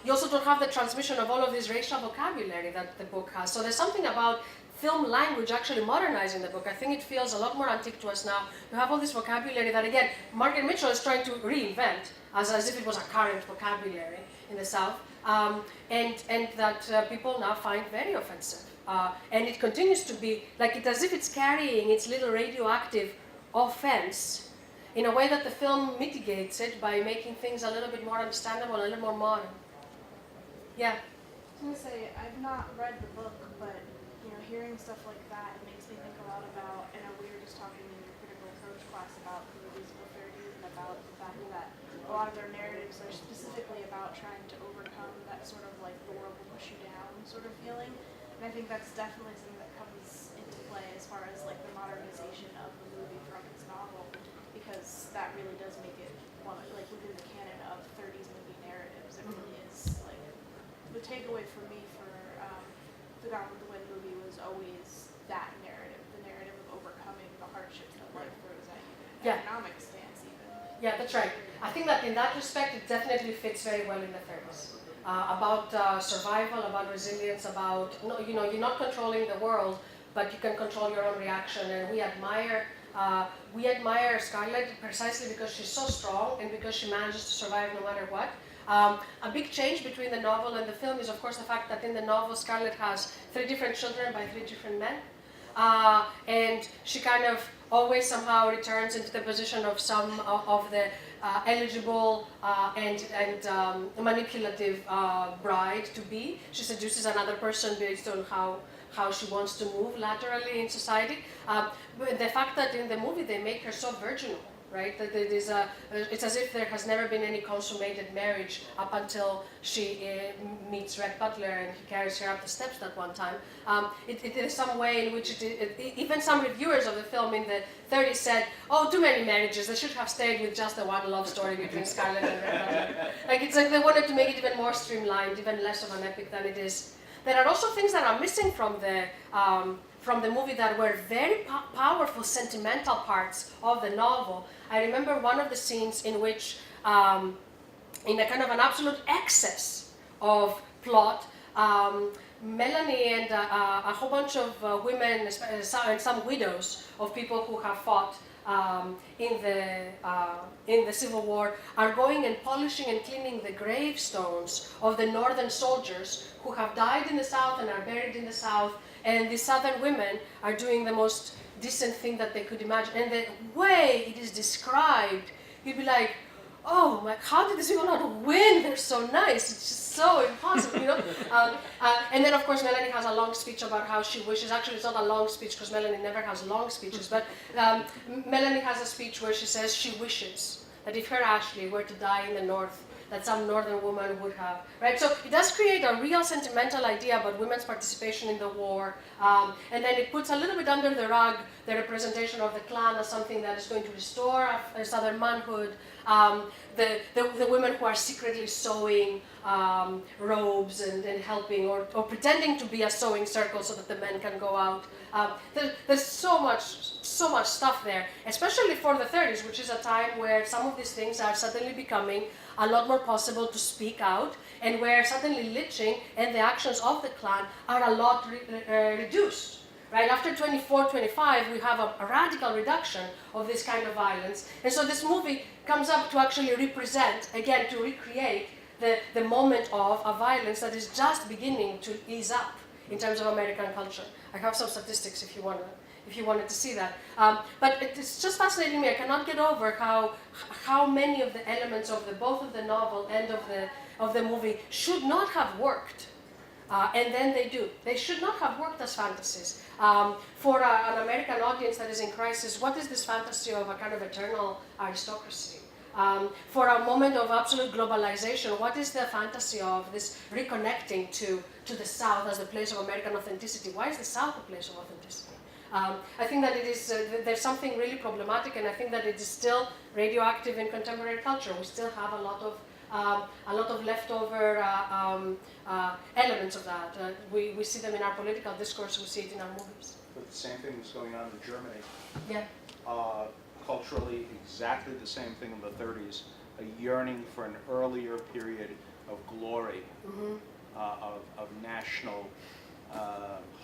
You also don't have the transmission of all of this racial vocabulary that the book has. So there's something about film language actually modernizing the book. I think it feels a lot more antique to us now. You have all this vocabulary that, again, Margaret Mitchell is trying to reinvent as if it was a current vocabulary in the South, and that people now find very offensive. And it continues to be, like, it's as if it's carrying its little radioactive offense in a way that the film mitigates it by making things a little bit more understandable, a little more modern. Yeah? I was gonna say, I've not read the book, but hearing stuff like that, it makes me think a lot about, I know we were just talking in your critical approach class about the movies of the 30s and about the fact that a lot of their narratives are specifically about trying to overcome that sort of like the world will push you down sort of feeling. And I think that's definitely something that comes into play as far as like the modernization of the movie from its novel, because that really does make it one like within the canon of 30s movie narrative. because it really is like the takeaway for me for the Gone with the Wind movie was always that narrative, the narrative of overcoming the hardships that life throws at you, an Yeah. economic stance even. Yeah, that's right. I think that in that respect, it definitely fits very well in the 30s. About survival, about resilience, about, you're not controlling the world, but you can control your own reaction. And we admire Scarlett precisely because she's so strong and because she manages to survive no matter what. A big change between the novel and the film is, of course, the fact that in the novel, Scarlett has 3 different children by 3 different men. And she kind of always somehow returns into the position of some of the eligible and manipulative bride to be. She seduces another person based on how she wants to move laterally in society. But the fact that in the movie they make her so virginal, right? That it is it's as if there has never been any consummated marriage up until she meets Rhett Butler and he carries her up the steps that one time. It is some way in which even some reviewers of the film in the 30s said, "Oh, too many marriages. They should have stayed with just the one love story between Scarlett and Rhett Butler." Like it's like they wanted to make it even more streamlined, even less of an epic than it is. There are also things that are missing from the movie that were very powerful sentimental parts of the novel. I remember one of the scenes in which, in a kind of an absolute excess of plot, Melanie and a whole bunch of women and some widows of people who have fought in the Civil War are going and polishing and cleaning the gravestones of the Northern soldiers who have died in the South and are buried in the South. And the Southern women are doing the most decent thing that they could imagine. And the way it is described, you'd be like, oh, how did these people not win? They're so nice. It's just so impossible, and then, of course, Melanie has a long speech about how she wishes. Actually, it's not a long speech because Melanie never has long speeches. But Melanie has a speech where she says she wishes that if her Ashley were to die in the North, that some Northern woman would have, right? So it does create a real sentimental idea about women's participation in the war, and then it puts a little bit under the rug the representation of the Klan as something that is going to restore a Southern manhood, the women who are secretly sewing robes and helping or pretending to be a sewing circle so that the men can go out. There's so much stuff there, especially for the 30s, which is a time where some of these things are suddenly becoming a lot more possible to speak out, and where suddenly lynching and the actions of the Klan are a lot reduced. Right? After 24, 25, we have a radical reduction of this kind of violence. And so this movie comes up to actually represent, again, to recreate the moment of a violence that is just beginning to ease up in terms of American culture. I have some statistics if you wanted to see that. But it's just fascinating me. I cannot get over how many of the elements of both of the novel and of the movie should not have worked. And then they do. They should not have worked as fantasies. For an American audience that is in crisis, what is this fantasy of a kind of eternal aristocracy? For a moment of absolute globalization, what is the fantasy of this reconnecting to the South as the place of American authenticity? Why is the South a place of authenticity? I think that it is, there's something really problematic, and I think that it is still radioactive in contemporary culture. We still have a lot of leftover elements of that. We see them in our political discourse, we see it in our movies. But the same thing was going on in Germany. Yeah. Culturally, exactly the same thing in the 30s, a yearning for an earlier period of glory, of national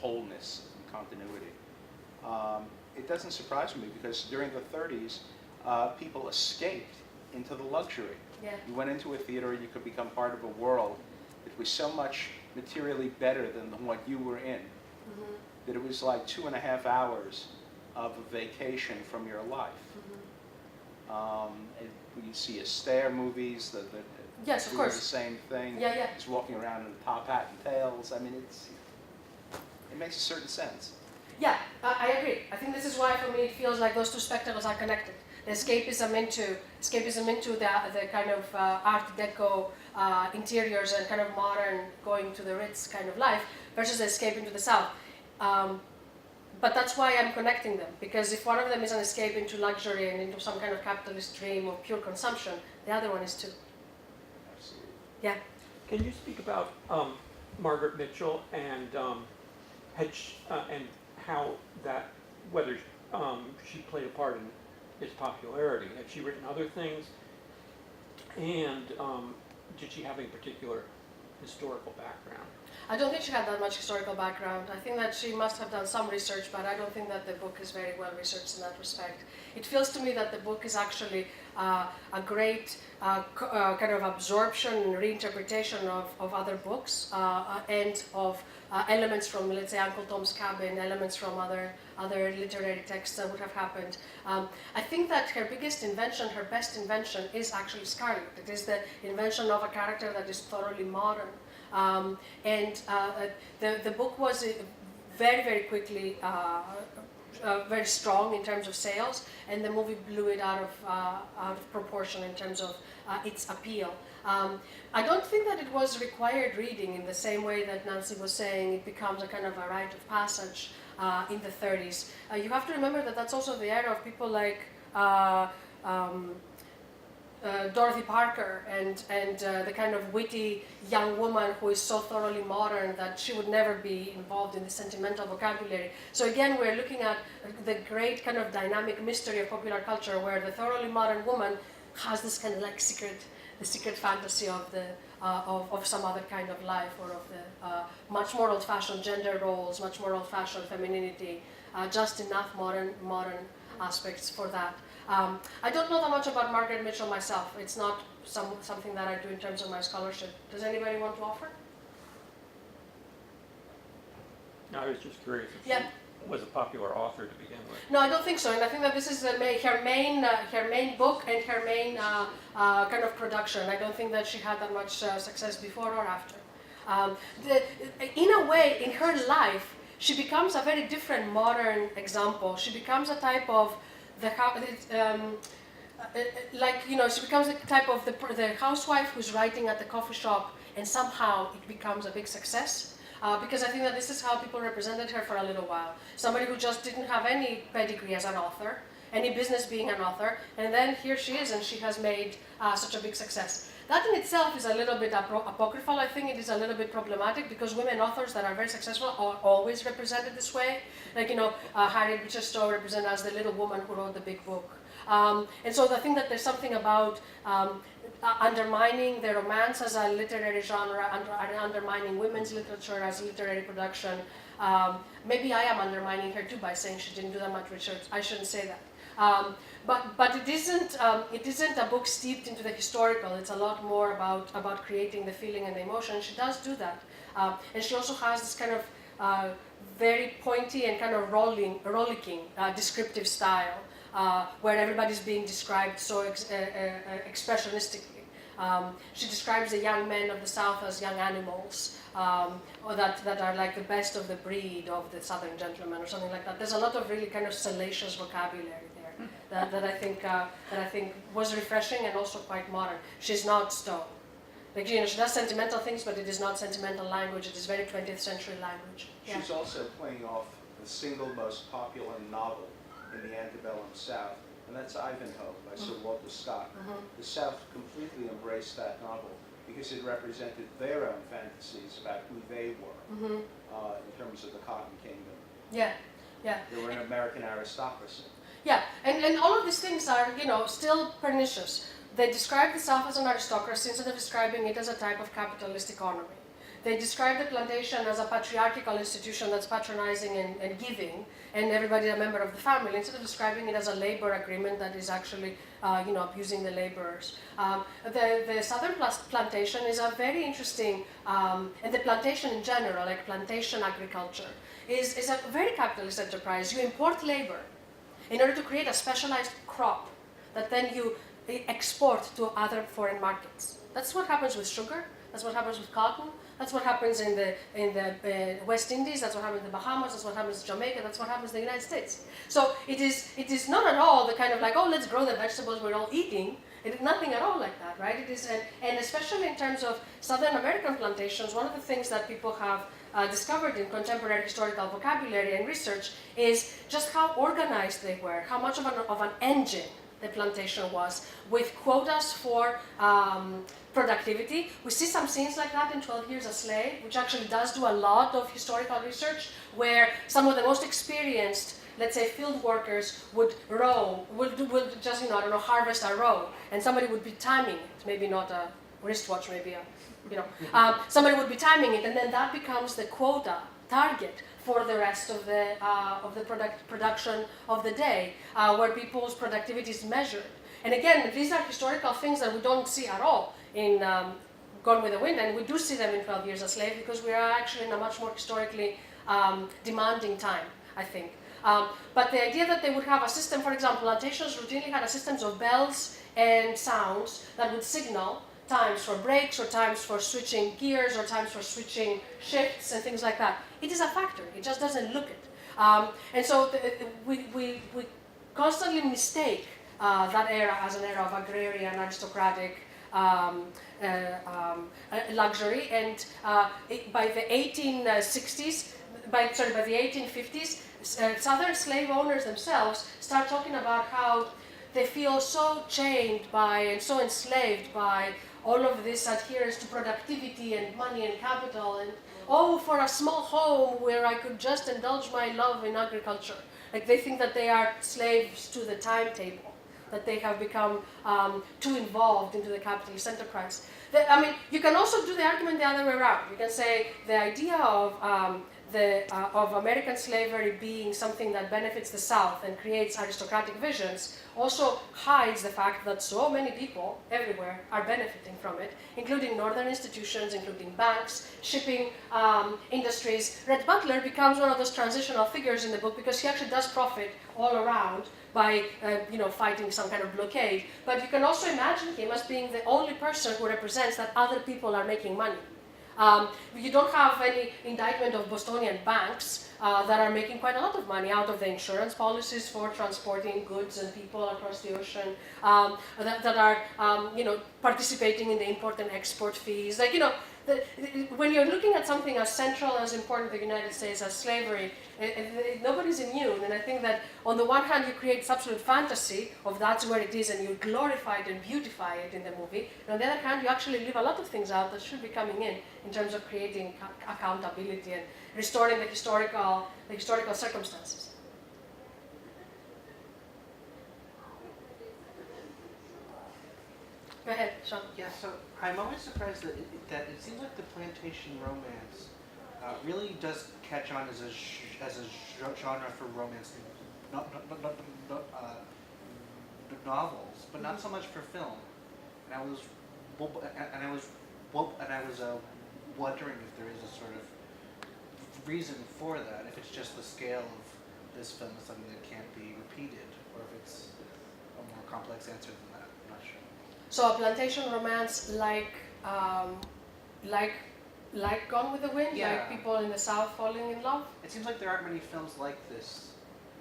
wholeness and continuity. It doesn't surprise me because during the 30s, people escaped into the luxury. Yeah. You went into a theater, you could become part of a world that was so much materially better than what you were in, that it was like 2.5 hours of a vacation from your life. You see Astaire movies, yes, of do course. the same thing. Yeah, yeah. Just walking around in a top hat and tails. I mean, it makes a certain sense. Yeah, I agree. I think this is why, for me, it feels like those two spectacles are connected. The escapism into the kind of Art Deco interiors and kind of modern going to the Ritz kind of life versus the escape into the South. But that's why I'm connecting them, because if one of them is an escape into luxury and into some kind of capitalist dream of pure consumption, the other one is too. Absolutely. Yeah. Can you speak about Margaret Mitchell and and how that, whether she played a part in its popularity? Had she written other things? And did she have a particular historical background? I don't think she had that much historical background. I think that she must have done some research, but I don't think that the book is very well researched in that respect. It feels to me that the book is actually a great kind of absorption and reinterpretation of other books and of elements from, let's say, Uncle Tom's Cabin, elements from other literary texts that would have happened. I think that her biggest invention, her best invention, is actually Scarlet. It is the invention of a character that is thoroughly modern. The book was very, very quickly very strong in terms of sales, and the movie blew it out of proportion in terms of its appeal. I don't think that it was required reading in the same way that Nancy was saying it becomes a kind of a rite of passage in the 30s. You have to remember that that's also the era of people like Dorothy Parker and the kind of witty young woman who is so thoroughly modern that she would never be involved in the sentimental vocabulary. So again, we're looking at the great kind of dynamic mystery of popular culture where the thoroughly modern woman has this kind of like the secret fantasy of the of some other kind of life, or of the much more old-fashioned gender roles, much more old-fashioned femininity, just enough modern aspects for that. I don't know that much about Margaret Mitchell myself. It's not something that I do in terms of my scholarship. Does anybody want to offer? No, I was just curious if Yeah. she was a popular author to begin with. No, I don't think so. And I think that this is her main book and her main kind of production. I don't think that she had that much success before or after. In a way, in her life, she becomes a very different modern example. She becomes a type of she becomes a type of the housewife who's writing at the coffee shop, and somehow it becomes a big success. Because I think that this is how people represented her for a little while. Somebody who just didn't have any pedigree as an author, any business being an author, and then here she is, and she has made such a big success. That in itself is a little bit apocryphal. I think it is a little bit problematic because women authors that are very successful are always represented this way. Like, Harriet Beecher Stowe represented as the little woman who wrote the big book. And so I think that there's something about undermining the romance as a literary genre, undermining women's literature as literary production. Maybe I am undermining her too by saying she didn't do that much research. I shouldn't say that. But it isn't a book steeped into the historical. It's a lot more about creating the feeling and the emotion. She does do that, and she also has this kind of very pointy and kind of rollicking descriptive style, where everybody's being described so expressionistically. She describes the young men of the South as young animals, or that are like the best of the breed of the Southern gentleman, or something like that. There's a lot of really kind of salacious vocabulary there that I think was refreshing and also quite modern. She's not Stowe. Like, she does sentimental things, but it is not sentimental language. It is very 20th century language. Yeah. She's also playing off the single most popular novel in the antebellum South, and that's Ivanhoe by Sir Walter Scott. The South completely embraced that novel because it represented their own fantasies about who they were in terms of the Cotton Kingdom. Yeah, yeah. They were an American aristocracy. Yeah, and all of these things are, still pernicious. They describe the South as an aristocracy instead of describing it as a type of capitalist economy. They describe the plantation as a patriarchal institution that's patronizing and giving, and everybody a member of the family, instead of describing it as a labor agreement that is actually, abusing the laborers. The southern plantation is a very interesting, and the plantation in general, like plantation agriculture, is a very capitalist enterprise. You import labor in order to create a specialized crop that then you export to other foreign markets. That's what happens with sugar. That's what happens with cotton. That's what happens in the West Indies. That's what happens in the Bahamas. That's what happens in Jamaica. That's what happens in the United States. So it is not at all the kind of like, oh, let's grow the vegetables we're all eating. It is nothing at all like that, right? It is, and especially in terms of Southern American plantations, one of the things that people have discovered in contemporary historical vocabulary and research is just how organized they were, how much of an engine the plantation was, with quotas for productivity. We see some scenes like that in 12 Years a Slave, which actually does do a lot of historical research, where some of the most experienced, let's say, field workers would row, would just, I don't know, harvest a row, and somebody would be timing it, maybe not a wristwatch, maybe somebody would be timing it, and then that becomes the quota target for the rest of the production of the day, where people's productivity is measured. And again, these are historical things that we don't see at all in Gone with the Wind, and we do see them in 12 Years a Slave, because we are actually in a much more historically demanding time, I think. But the idea that they would have a system, for example, plantations routinely had a system of bells and sounds that would signal times for breaks, or times for switching gears, or times for switching shifts and things like that. It is a factor, it just doesn't look it. And so we constantly mistake that era as an era of agrarian, aristocratic luxury, and by the 1860s, by the 1850s, Southern slave owners themselves start talking about how they feel so chained by and so enslaved by all of this adherence to productivity and money and capital, and for a small home where I could just indulge my love in agriculture. Like, they think that they are slaves to the timetable, that they have become too involved into the capitalist enterprise. You can also do the argument the other way around. You can say the idea of American slavery being something that benefits the South and creates aristocratic visions also hides the fact that so many people everywhere are benefiting from it, including northern institutions, including banks, shipping industries. Red Butler becomes one of those transitional figures in the book, because he actually does profit all around by fighting some kind of blockade. But you can also imagine him as being the only person who represents that other people are making money. You don't have any indictment of Bostonian banks that are making quite a lot of money out of the insurance policies for transporting goods and people across the ocean, that are participating in the import and export fees. When you're looking at something as central, as important to the United States as slavery, nobody's immune. And I think that on the one hand, you create absolute fantasy of that's where it is, and you glorify it and beautify it in the movie. And on the other hand, you actually leave a lot of things out that should be coming in terms of creating accountability and restoring the historical circumstances. Go ahead, Sean. Yeah, so I'm always surprised that it seems like the plantation romance really does catch on as a genre for romance novels, but not so much for film. And I was wondering if there is a sort of reason for that, if it's just the scale of this film is something that can't be repeated, or if it's a more complex answer than that. I'm not sure. So a plantation romance like Gone with the Wind, Yeah. like people in the South falling in love? It seems like there aren't many films like this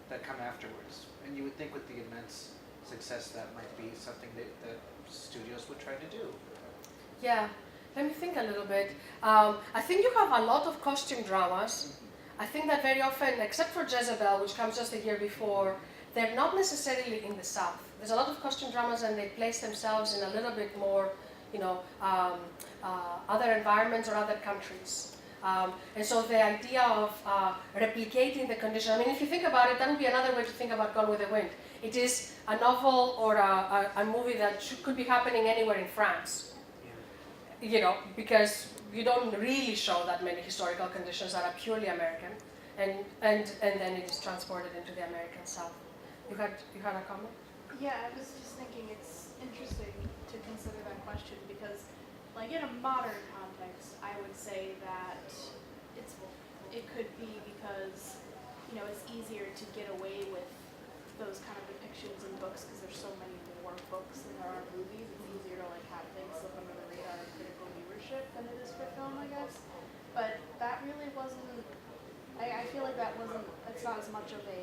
that come afterwards, and you would think with the immense success that might be something that studios would try to do. Yeah, let me think a little bit. I think you have a lot of costume dramas. I think that very often, except for Jezebel, which comes just a year before, they're not necessarily in the South. There's a lot of costume dramas, and they place themselves in a little bit more, other environments or other countries. And so the idea of replicating the condition, if you think about it, that would be another way to think about Gone with the Wind. It is a novel or a movie that could be happening anywhere in France. Because you don't really show that many historical conditions that are purely American, and then it is transported into the American South. You had a comment? Yeah, I was just thinking it's interesting to consider that question, because in a modern context, I would say that it could be because it's easier to get away with those kind of depictions in books, because there's so many more books than there are movies. It's easier to have things slip under the radar of critical viewership than it is for film, I guess. But that really wasn't. I feel like it's not as much of a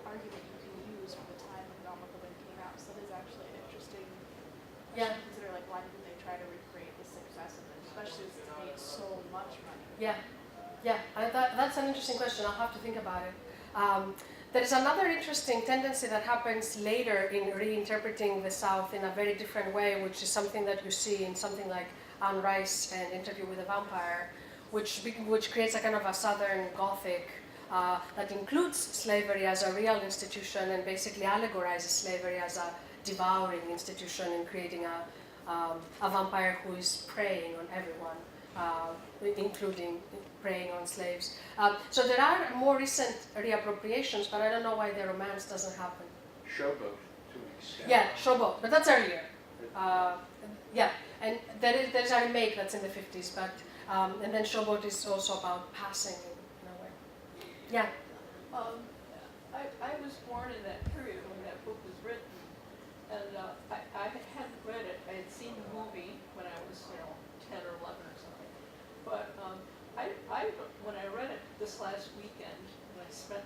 argument you can use from the time when Gone with the Wind came out. So it is actually an interesting question to consider. Why didn't they try to recreate the success of it, especially since it made so much money? Yeah, that's an interesting question. I'll have to think about it. there is another interesting tendency that happens later in reinterpreting the South in a very different way, which is something that you see in something like Anne Rice and Interview with a Vampire, which creates a kind of a Southern Gothic that includes slavery as a real institution and basically allegorizes slavery as a devouring institution and creating a vampire who is preying on everyone, including preying on slaves. So there are more recent reappropriations, but I don't know why the romance doesn't happen. Showboat, to an extent. Yeah, Showboat, but that's earlier. Yeah, and there's a remake that's in the 50s, but and then Showboat is also about passing in a way. Yeah. I was born in that period when that book was written, and I hadn't read it. I had seen the movie when I was, 10 or 11 or something. But when I read it this last weekend, and I spent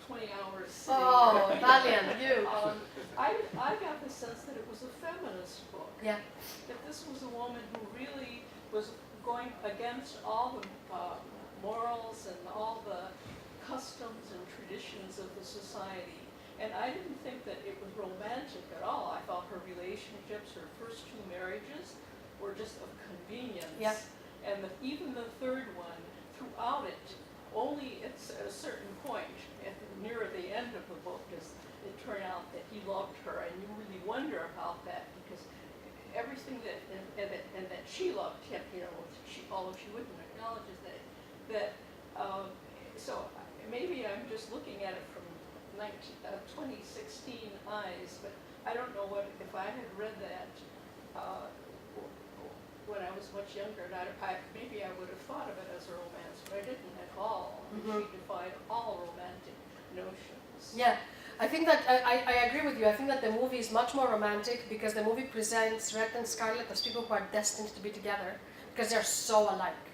20 hours sitting Oh, there, Valiant, you. I got the sense that it was a feminist book. Yeah. That this was a woman who really was going against all the morals and all the customs and traditions of the society. And I didn't think that it was romantic at all. I thought her relationships, her first 2 marriages, were just of convenience. Yeah. And even the third one, throughout it, only at a certain point, near the end of the book, as it turned out that he loved her, and you really wonder about that, because everything and that she loved him, although she wouldn't acknowledge that. So maybe I'm just looking at it from 2016 eyes, but I don't know if I had read that when I was much younger, and maybe I would have thought of it as a romance, but I didn't at all. Mhm. She defied all romantic notions. Yeah, I think that I agree with you. I think that the movie is much more romantic because the movie presents Red and Scarlet as people who are destined to be together because they're so alike.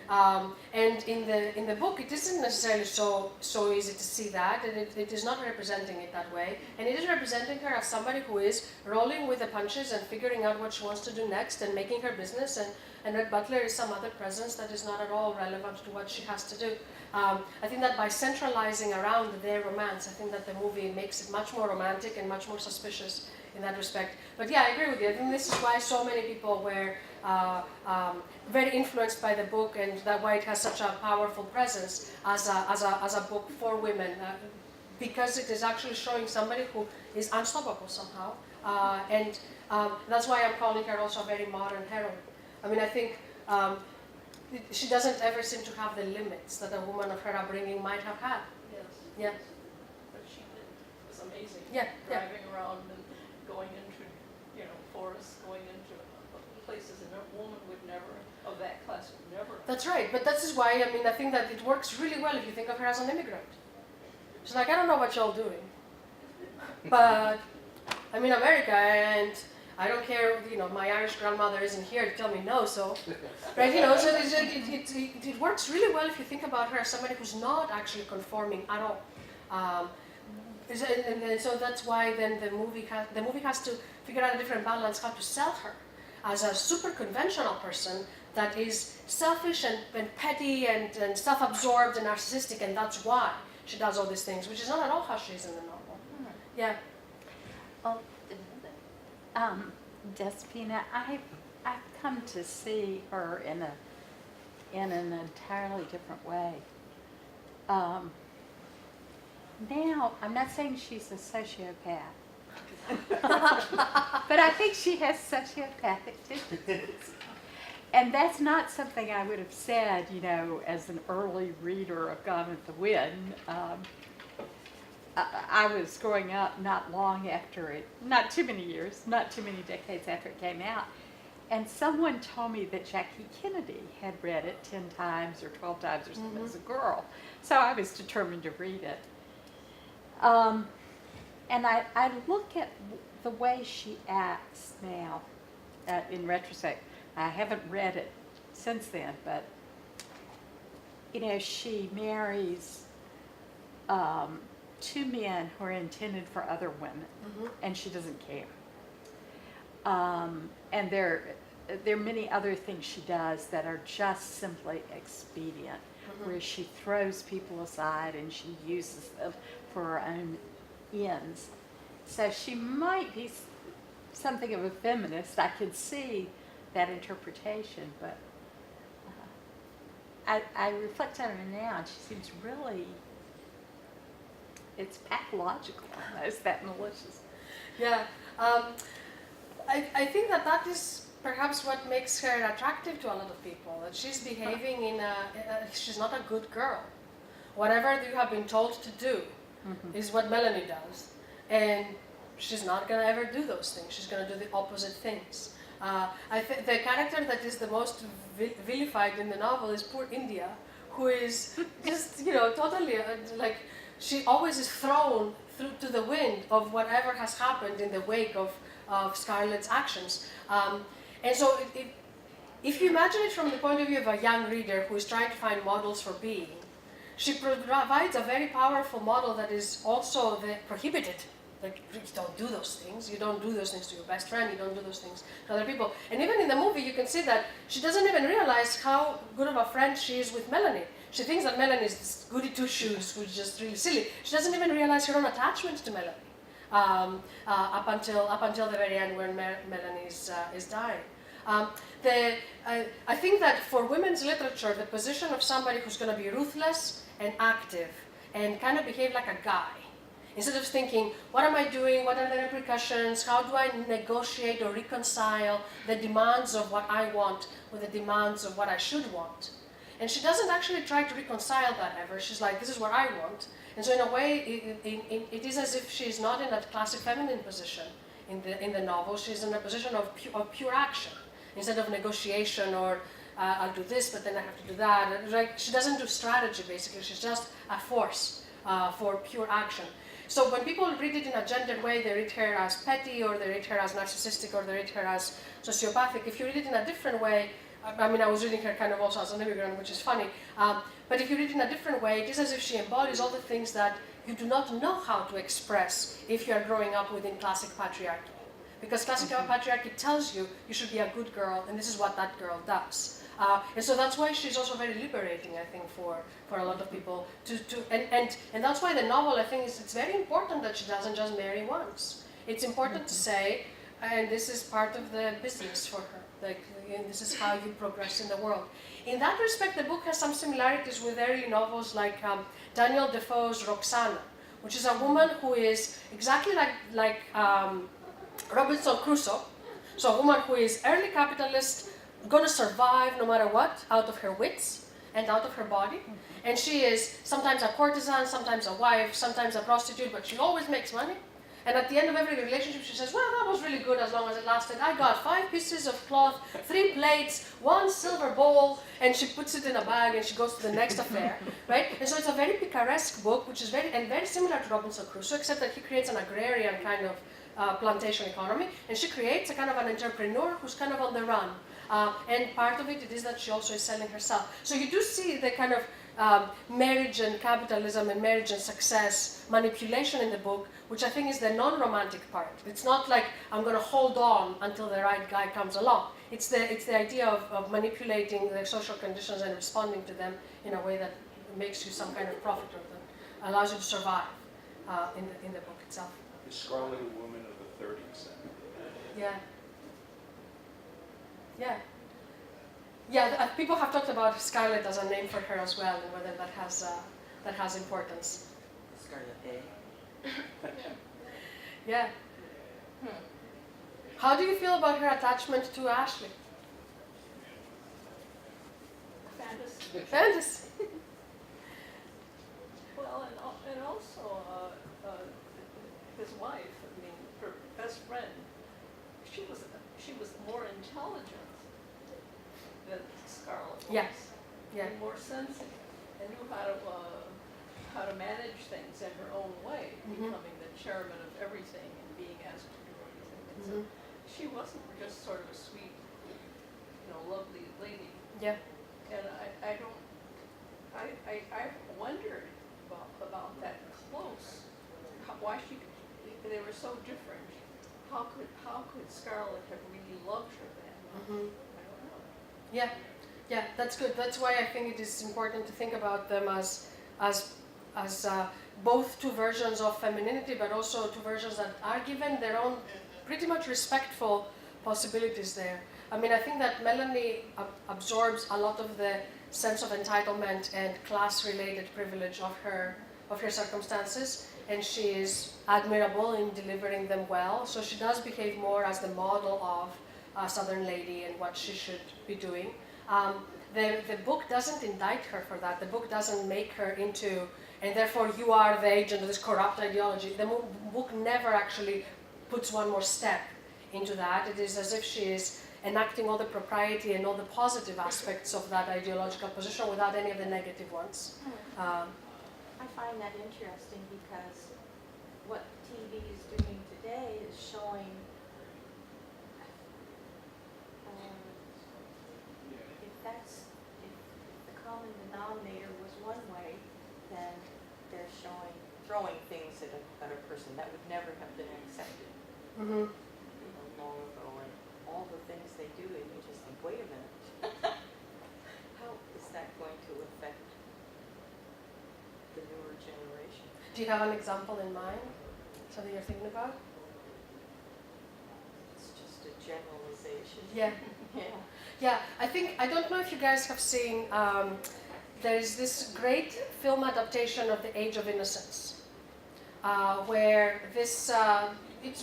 And in the book, it isn't necessarily so easy to see that, and it is not representing it that way. And it is representing her as somebody who is rolling with the punches and figuring out what she wants to do next and making her business. And Red Butler is some other presence that is not at all relevant to what she has to do. I think that by centralizing around their romance, I think that the movie makes it much more romantic and much more suspicious in that respect. But yeah, I agree with you. I think this is why so many people were very influenced by the book, and that why it has such a powerful presence as a book for women, because it is actually showing somebody who is unstoppable somehow, and that's why I'm calling her also a very modern heroine. I mean, I think she doesn't ever seem to have the limits that a woman of her upbringing might have had. Yes. Yeah. But she did. It was amazing. Yeah, yeah. Driving around and going into, forests, going into places a woman would never, of that class would never. That's right, but this is why, I mean, I think that it works really well if you think of her as an immigrant. She's like, I don't know what y'all doing, but I'm in America and I don't care, my Irish grandmother isn't here to tell me no, so, right, so it works really well if you think about her as somebody who's not actually conforming at all. And so that's why then the movie has to figure out a different balance how to sell her as a super conventional person that is selfish and petty and self-absorbed and narcissistic, and that's why she does all these things, which is not at all how she is in the novel. Yeah. Well, Despina, I've come to see her in an entirely different way. Now, I'm not saying she's a sociopath, but I think she has sociopathic tendencies. And that's not something I would have said, as an early reader of Gone with the Wind. I was growing up not long after it, not too many years, not too many decades after it came out. And someone told me that Jackie Kennedy had read it 10 times or 12 times or something as a girl. So I was determined to read it. And I look at the way she acts now, in retrospect. I haven't read it since then, but, she marries 2 men who are intended for other women, and she doesn't care. And there are many other things she does that are just simply expedient, where she throws people aside and she uses them for her own ends. So she might be something of a feminist. I could see that interpretation, but I reflect on her now, and she seems really, it's pathological almost, that malicious. Yeah, I think that is perhaps what makes her attractive to a lot of people. That she's behaving she's not a good girl. Whatever you have been told to do is what Melanie does, and she's not gonna ever do those things. She's gonna do the opposite things. The character that is the most vilified in the novel is poor India, who is just, totally like, she always is thrown through to the wind of whatever has happened in the wake of Scarlett's actions. And so if you imagine it from the point of view of a young reader who is trying to find models for being, she provides a very powerful model that is also prohibited. Like, you don't do those things. You don't do those things to your best friend. You don't do those things to other people. And even in the movie, you can see that she doesn't even realize how good of a friend she is with Melanie. She thinks that Melanie is this goody two-shoes, which is just really silly. She doesn't even realize her own attachment to Melanie up until the very end when Melanie is dying. I think that for women's literature, the position of somebody who's going to be ruthless and active and kind of behave like a guy, instead of thinking, what am I doing, what are the repercussions, how do I negotiate or reconcile the demands of what I want with the demands of what I should want. And she doesn't actually try to reconcile that ever. She's like, this is what I want. And so in a way, it is as if she's not in that classic feminine position in the novel. She's in a position of pure action, instead of negotiation or I'll do this, but then I have to do that. Like, she doesn't do strategy, basically. She's just a force for pure action. So when people read it in a gendered way, they read her as petty, or they read her as narcissistic, or they read her as sociopathic. If you read it in a different way, I mean, I was reading her kind of also as an immigrant, which is funny. But if you read it in a different way, it is as if she embodies all the things that you do not know how to express if you are growing up within classic patriarchy. Because classic patriarchy tells you you should be a good girl, and this is what that girl does. And so that's why she's also very liberating, I think, for a lot of people. And that's why the novel, I think, it's very important that she doesn't just marry once. It's important to say, and this is part of the business for her. Like, this is how you progress in the world. In that respect, the book has some similarities with early novels like Daniel Defoe's Roxana, which is a woman who is exactly like Robinson Crusoe. So a woman who is early capitalist, gonna survive no matter what, out of her wits and out of her body. And she is sometimes a courtesan, sometimes a wife, sometimes a prostitute, but she always makes money. And at the end of every relationship, she says, well, that was really good as long as it lasted. I got 5 pieces of cloth, 3 plates, 1 silver bowl, and she puts it in a bag and she goes to the next affair, right? And so it's a very picaresque book, which is very similar to Robinson Crusoe, except that he creates an agrarian kind of plantation economy, and she creates a kind of an entrepreneur who's kind of on the run. And part of it is that she also is selling herself. So you do see the kind of marriage and capitalism and marriage and success manipulation in the book, which I think is the non-romantic part. It's not like I'm going to hold on until the right guy comes along. It's the idea of manipulating the social conditions and responding to them in a way that makes you some kind of profit or that allows you to survive in the book itself. The Scarlet Woman of the 30s. Yeah. Yeah. Yeah, people have talked about Scarlet as a name for her as well, and whether that has importance. Scarlet A. Yeah. How do you feel about her attachment to Ashley? Fantasy. Fantasy. Well, and also his wife, I mean, her best friend, she was more intelligent than Scarlet was. Yeah. Yeah. And more sensitive, and knew how to manage things in her own way, becoming the chairman of everything and being asked to do everything. And so she wasn't just sort of a sweet, lovely lady. Yeah. And I wondered about that close, why they were so different. How could Scarlett have really loved her then? Yeah, yeah, that's good. That's why I think it is important to think about them as both two versions of femininity, but also two versions that are given their own pretty much respectful possibilities there. I mean, I think that Melanie absorbs a lot of the sense of entitlement and class-related privilege of her circumstances, and she is admirable in delivering them well. So she does behave more as the model of a Southern lady and what she should be doing. The book doesn't indict her for that. The book doesn't make her into, and therefore you are the agent of this corrupt ideology. The book never actually puts one more step into that. It is as if she is enacting all the propriety and all the positive aspects of that ideological position without any of the negative ones. I find that interesting because what TV is doing today is showing if the common denominator was one way, then they're throwing things at a person that would never have been accepted Mm-hmm. long ago, and all the things they do, and you just think, wait a minute, how is that going to affect the newer generation? Do you have an example in mind? Something you're thinking about? It's just a generalization. Yeah. Yeah. Yeah, I don't know if you guys have seen, there's this great film adaptation of The Age of Innocence, where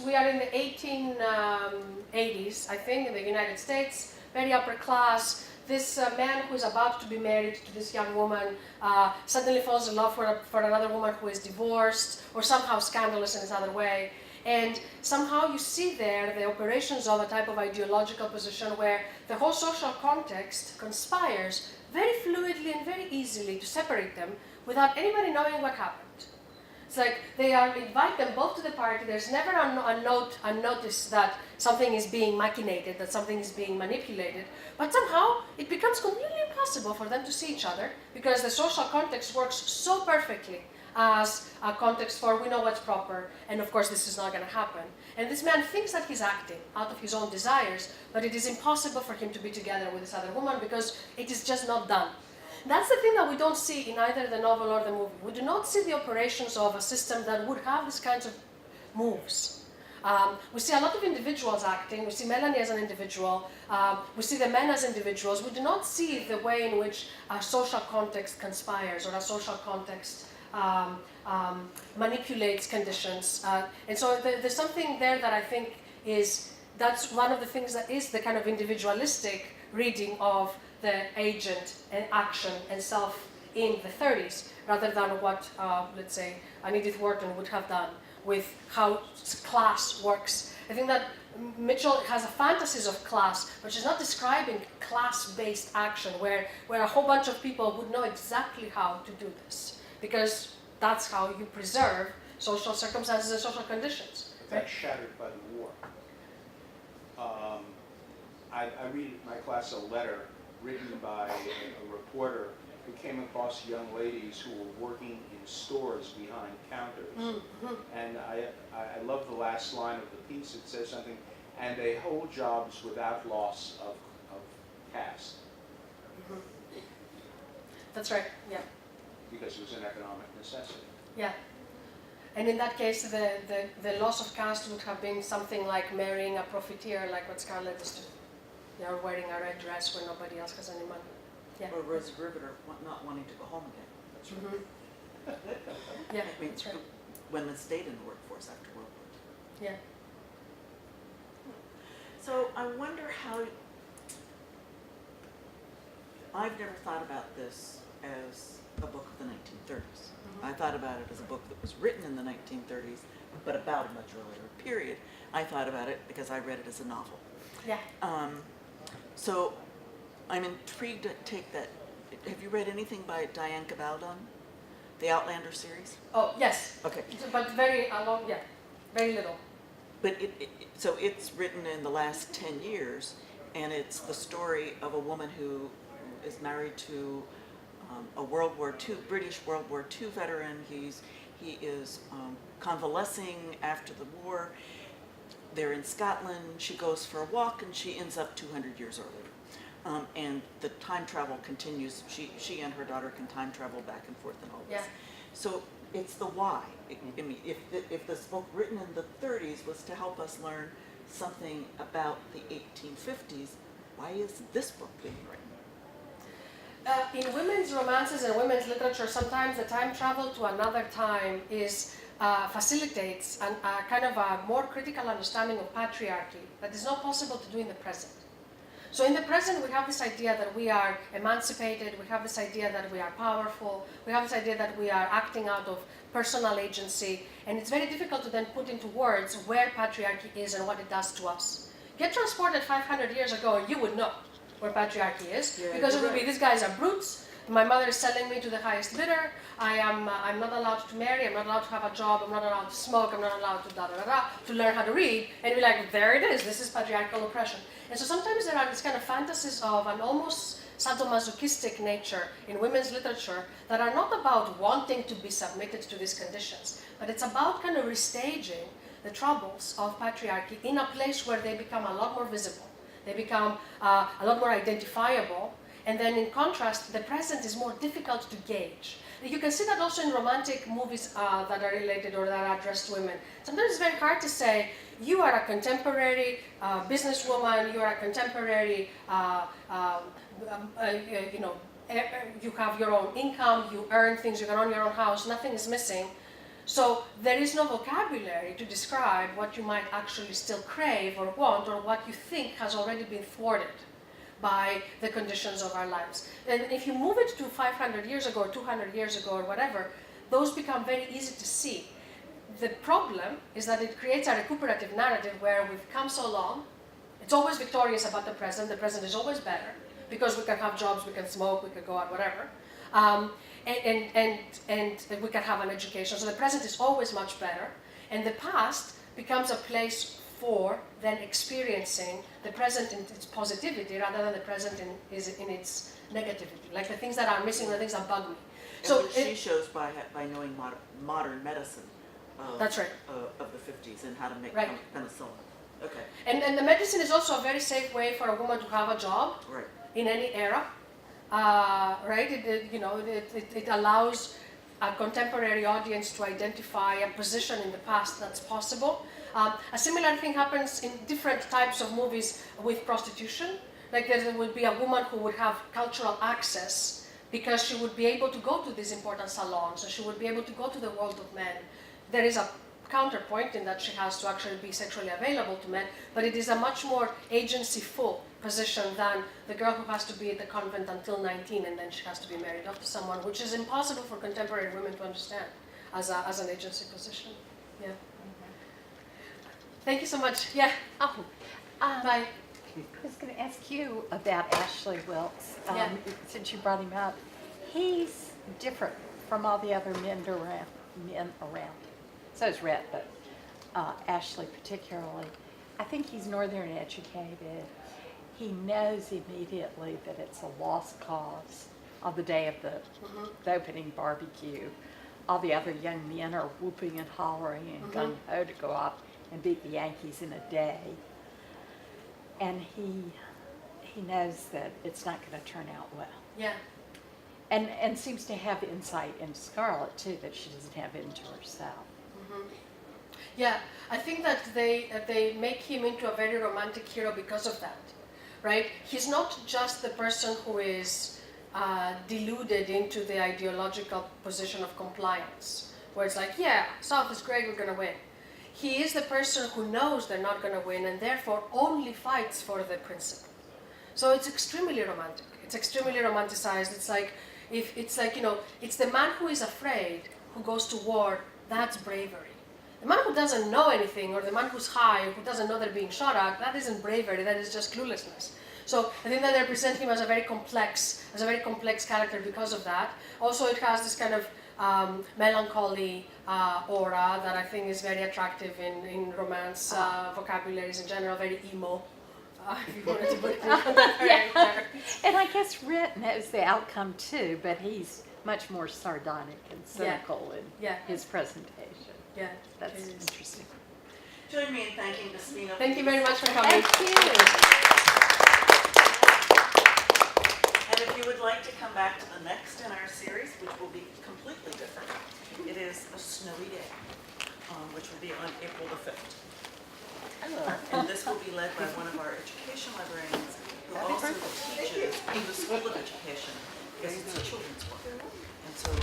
we are in the 1880s, I think, in the United States, very upper class. This man who is about to be married to this young woman suddenly falls in love for another woman who is divorced, or somehow scandalous in this other way. And somehow you see there the operations of a type of ideological position where the whole social context conspires very fluidly and very easily to separate them without anybody knowing what happened. It's like they invite them both to the party. There's never a notice that something is being machinated, that something is being manipulated. But somehow it becomes completely impossible for them to see each other because the social context works so perfectly as a context for we know what's proper, and of course this is not going to happen. And this man thinks that he's acting out of his own desires, but it is impossible for him to be together with this other woman because it is just not done. That's the thing that we don't see in either the novel or the movie. We do not see the operations of a system that would have these kinds of moves. We see a lot of individuals acting. We see Melanie as an individual. We see the men as individuals. We do not see the way in which a social context conspires or a social context manipulates conditions. And so there's something there that I think that's one of the things that is the kind of individualistic reading of the agent and action and self in the 30s, rather than what, let's say, an Edith Wharton would have done with how class works. I think that Mitchell has a fantasies of class, but she's not describing class-based action where a whole bunch of people would know exactly how to do this, because that's how you preserve social circumstances and social conditions. But that's shattered by the war. I read in my class a letter written by a reporter who came across young ladies who were working in stores behind counters. Mm-hmm. And I love the last line of the piece. It says something, and they hold jobs without loss of caste. Mm-hmm. That's right, yeah. Because it was an economic necessity. Yeah. And in that case, the loss of caste would have been something like marrying a profiteer, like what Scarlett is doing. They are wearing a red dress where nobody else has any money. Yeah. Or Rose Riveter not wanting to go home again. That's Mm-hmm. Yeah, I mean, that's right. women stayed in the workforce after World War II. Yeah. So I wonder how, I've never thought about this as a book of the 1930s. Mm-hmm. I thought about it as a book that was written in the 1930s, but about a much earlier period. I thought about it because I read it as a novel. Yeah. So I'm intrigued to take that. Have you read anything by Diane Gabaldon? The Outlander series? Oh, yes. Okay. But very long, yeah, very little. But so it's written in the last 10 years, and it's the story of a woman who is married to a British World War II veteran. He is convalescing after the war. they're in Scotland, she goes for a walk, and she ends up 200 years earlier. And the time travel continues. She and her daughter can time travel back and forth and all this. Yeah. So it's the why. I mean, if this book written in the 30s was to help us learn something about the 1850s, why is this book being written? In women's romances and women's literature, sometimes the time travel to another time facilitates a kind of a more critical understanding of patriarchy that is not possible to do in the present. So in the present, we have this idea that we are emancipated, we have this idea that we are powerful, we have this idea that we are acting out of personal agency, and it's very difficult to then put into words where patriarchy is and what it does to us. Get transported 500 years ago and you would know where patriarchy is, Yeah, because it you're would be, right. these guys are brutes, my mother is selling me to the highest bidder, I'm not allowed to marry, I'm not allowed to have a job, I'm not allowed to smoke, I'm not allowed to to learn how to read, and be like, there it is, this is patriarchal oppression. And so sometimes there are these kind of fantasies of an almost sadomasochistic nature in women's literature that are not about wanting to be submitted to these conditions, but it's about kind of restaging the troubles of patriarchy in a place where they become a lot more visible. They become a lot more identifiable, and then in contrast, the present is more difficult to gauge. You can see that also in romantic movies that are related or that are addressed to women. Sometimes it's very hard to say, you are a contemporary businesswoman, you are a contemporary, you have your own income, you earn things, you can own your own house, nothing is missing. So there is no vocabulary to describe what you might actually still crave or want, or what you think has already been thwarted by the conditions of our lives. And if you move it to 500 years ago, or 200 years ago, or whatever, those become very easy to see. The problem is that it creates a recuperative narrative where we've come so long, it's always victorious about the present is always better, because we can have jobs, we can smoke, we can go out, whatever. And we can have an education. So the present is always much better, and the past becomes a place for then experiencing the present in its positivity rather than the present in its negativity. Like the things that are missing, the things that bug me. And which she shows by knowing modern medicine that's right. Of the 50s and how to make Right. penicillin. Okay, And the medicine is also a very safe way for a woman to have a job right. in any era. Right? It allows a contemporary audience to identify a position in the past that's possible. A similar thing happens in different types of movies with prostitution. Like there would be a woman who would have cultural access because she would be able to go to these important salons and she would be able to go to the world of men. There is a counterpoint in that she has to actually be sexually available to men, but it is a much more agency-full position than the girl who has to be at the convent until 19 and then she has to be married off to someone, which is impossible for contemporary women to understand as an agency position. Yeah. Thank you so much. Yeah. Oh, Bye. I was going to ask you about Ashley Wilkes, Yeah. since you brought him up. He's different from all the other men around. So is Rhett, but Ashley particularly. I think he's Northern educated. He knows immediately that it's a lost cause on the day of the opening barbecue. All the other young men are whooping and hollering and gung-ho to go up and beat the Yankees in a day. And he knows that it's not going to turn out well. Yeah. And seems to have insight into Scarlett too, that she doesn't have into herself. Yeah, I think that they make him into a very romantic hero because of that, right? He's not just the person who is deluded into the ideological position of compliance, where it's like, yeah, South is great, we're gonna win. He is the person who knows they're not gonna win and therefore only fights for the principle. So it's extremely romantic. It's extremely romanticized. It's like, it's the man who is afraid who goes to war. That's bravery. The man who doesn't know anything, or the man who's high, who doesn't know they're being shot at, that isn't bravery, that is just cluelessness. So I think that they represent him as a very complex character because of that. Also, it has this kind of melancholy aura that I think is very attractive in romance vocabularies in general, very emo. If you wanted to put it in that And I guess Rhett knows the outcome too, but he's much more sardonic and cynical in Yeah. his presentation. Yeah, That's it is. interesting. Join me in thanking Despina. Thank you very much for coming. And if you would like to come back to the next in our series, which will be completely different, it is a snowy day, which will be on April the 5th. And this will be led by one of our education librarians who also teaches in the School of Education, because it's a children's book. And so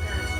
parents